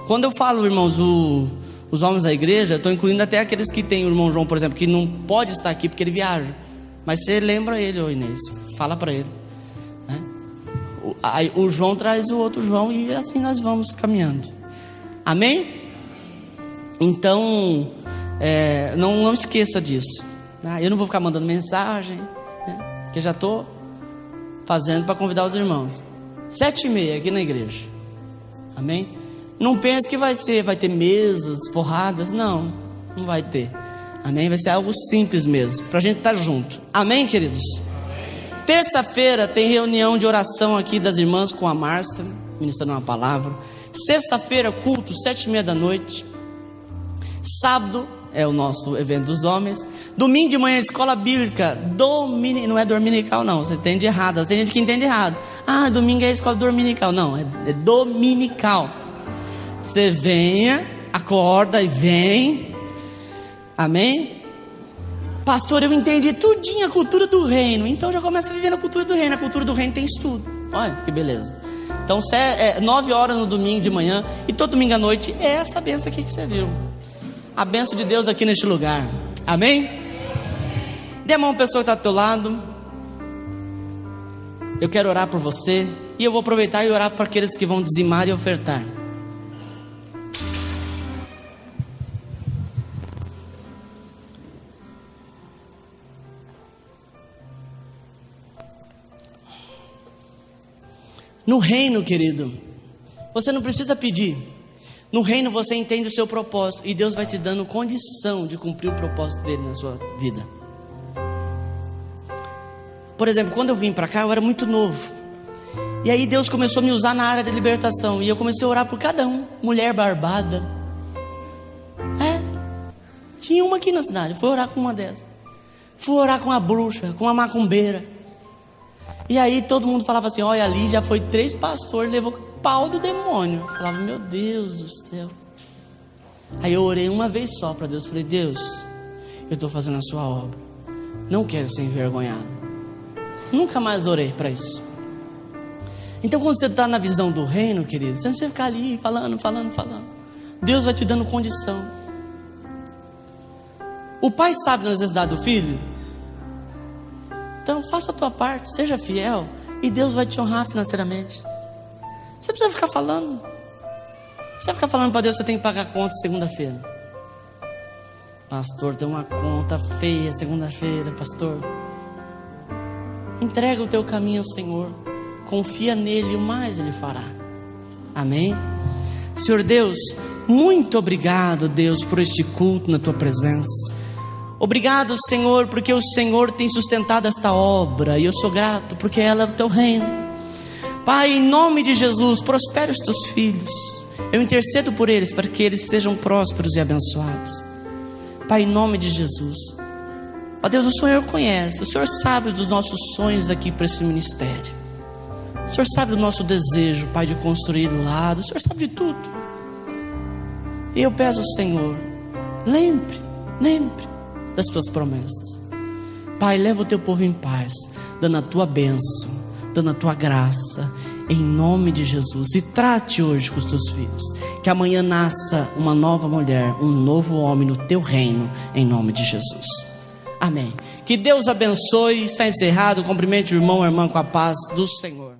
Quando eu falo, irmãos, os homens da igreja, estou incluindo até aqueles que tem o irmão João, por exemplo, que não pode estar aqui porque ele viaja. Mas você lembra ele, ô Inês, fala para ele, né? O João traz o outro João e assim nós vamos caminhando. Amém? Então, não esqueça disso, né? Eu não vou ficar mandando mensagem, né? Porque já estou fazendo para convidar os irmãos. 7h30 aqui na igreja. Amém? Não pense que vai ter mesas, porradas. Não vai ter. Amém? Vai ser algo simples mesmo, para a gente estar junto. Amém, queridos? Terça-feira tem reunião de oração aqui das irmãs com a Márcia, ministrando uma palavra. Sexta-feira, culto, 7h30 da noite. Sábado é o nosso evento dos homens. Domingo de manhã, escola bíblica. Não é dominical, não. Você entende errado. Tem gente que entende errado. Ah, domingo é escola dominical. Não, é dominical. Você venha, acorda e vem. Amém? Pastor, eu entendi tudinho a cultura do reino. Então já começa a viver na cultura do reino. A cultura do reino tem estudo. Olha que beleza. Então 9 horas no domingo de manhã e todo domingo à noite é essa benção aqui que você viu. A benção de Deus aqui neste lugar. Amém? Dê a mão à pessoa que está do teu lado. Eu quero orar por você. E eu vou aproveitar e orar para aqueles que vão dizimar e ofertar. No reino, querido, você não precisa pedir. No reino você entende o seu propósito e Deus vai te dando condição de cumprir o propósito dele na sua vida. Por exemplo, quando eu vim para cá, eu era muito novo. E aí Deus começou a me usar na área de libertação. E eu comecei a orar por cada um. Mulher barbada. Tinha uma aqui na cidade. Fui orar com uma dessas. Fui orar com uma bruxa, com uma macumbeira. E aí todo mundo falava assim: olha, ali já foi 3 pastores, levou pau do demônio. Eu falava: meu Deus do céu. Aí eu orei uma vez só para Deus. Falei: Deus, eu estou fazendo a sua obra, não quero ser envergonhado. Nunca mais orei para isso. Então quando você está na visão do reino, querido, você não precisa ficar ali falando. Deus vai te dando condição. O pai sabe da necessidade do filho. Então faça a tua parte, seja fiel, e Deus vai te honrar financeiramente. Você precisa ficar falando. Você ficar falando para Deus: você tem que pagar a conta segunda-feira. Pastor, tem uma conta feia segunda-feira, pastor. Entrega o teu caminho ao Senhor, confia nele e o mais ele fará. Amém? Senhor Deus, muito obrigado, Deus, por este culto na tua presença. Obrigado, Senhor, porque o Senhor tem sustentado esta obra, e eu sou grato porque ela é o teu reino. Pai, em nome de Jesus, prospere os teus filhos. Eu intercedo por eles para que eles sejam prósperos e abençoados. Pai, em nome de Jesus. Ó Deus, o Senhor conhece, o Senhor sabe dos nossos sonhos aqui para esse ministério. O Senhor sabe do nosso desejo, Pai, de construir do lado. O Senhor sabe de tudo. E eu peço ao Senhor, lembre das tuas promessas. Pai, leva o teu povo em paz, dando a tua bênção, dando a tua graça, em nome de Jesus. E trate hoje com os teus filhos, que amanhã nasça uma nova mulher, um novo homem no teu reino, em nome de Jesus. Amém. Que Deus abençoe. Está encerrado. Cumprimente o irmão e a irmã com a paz do Senhor.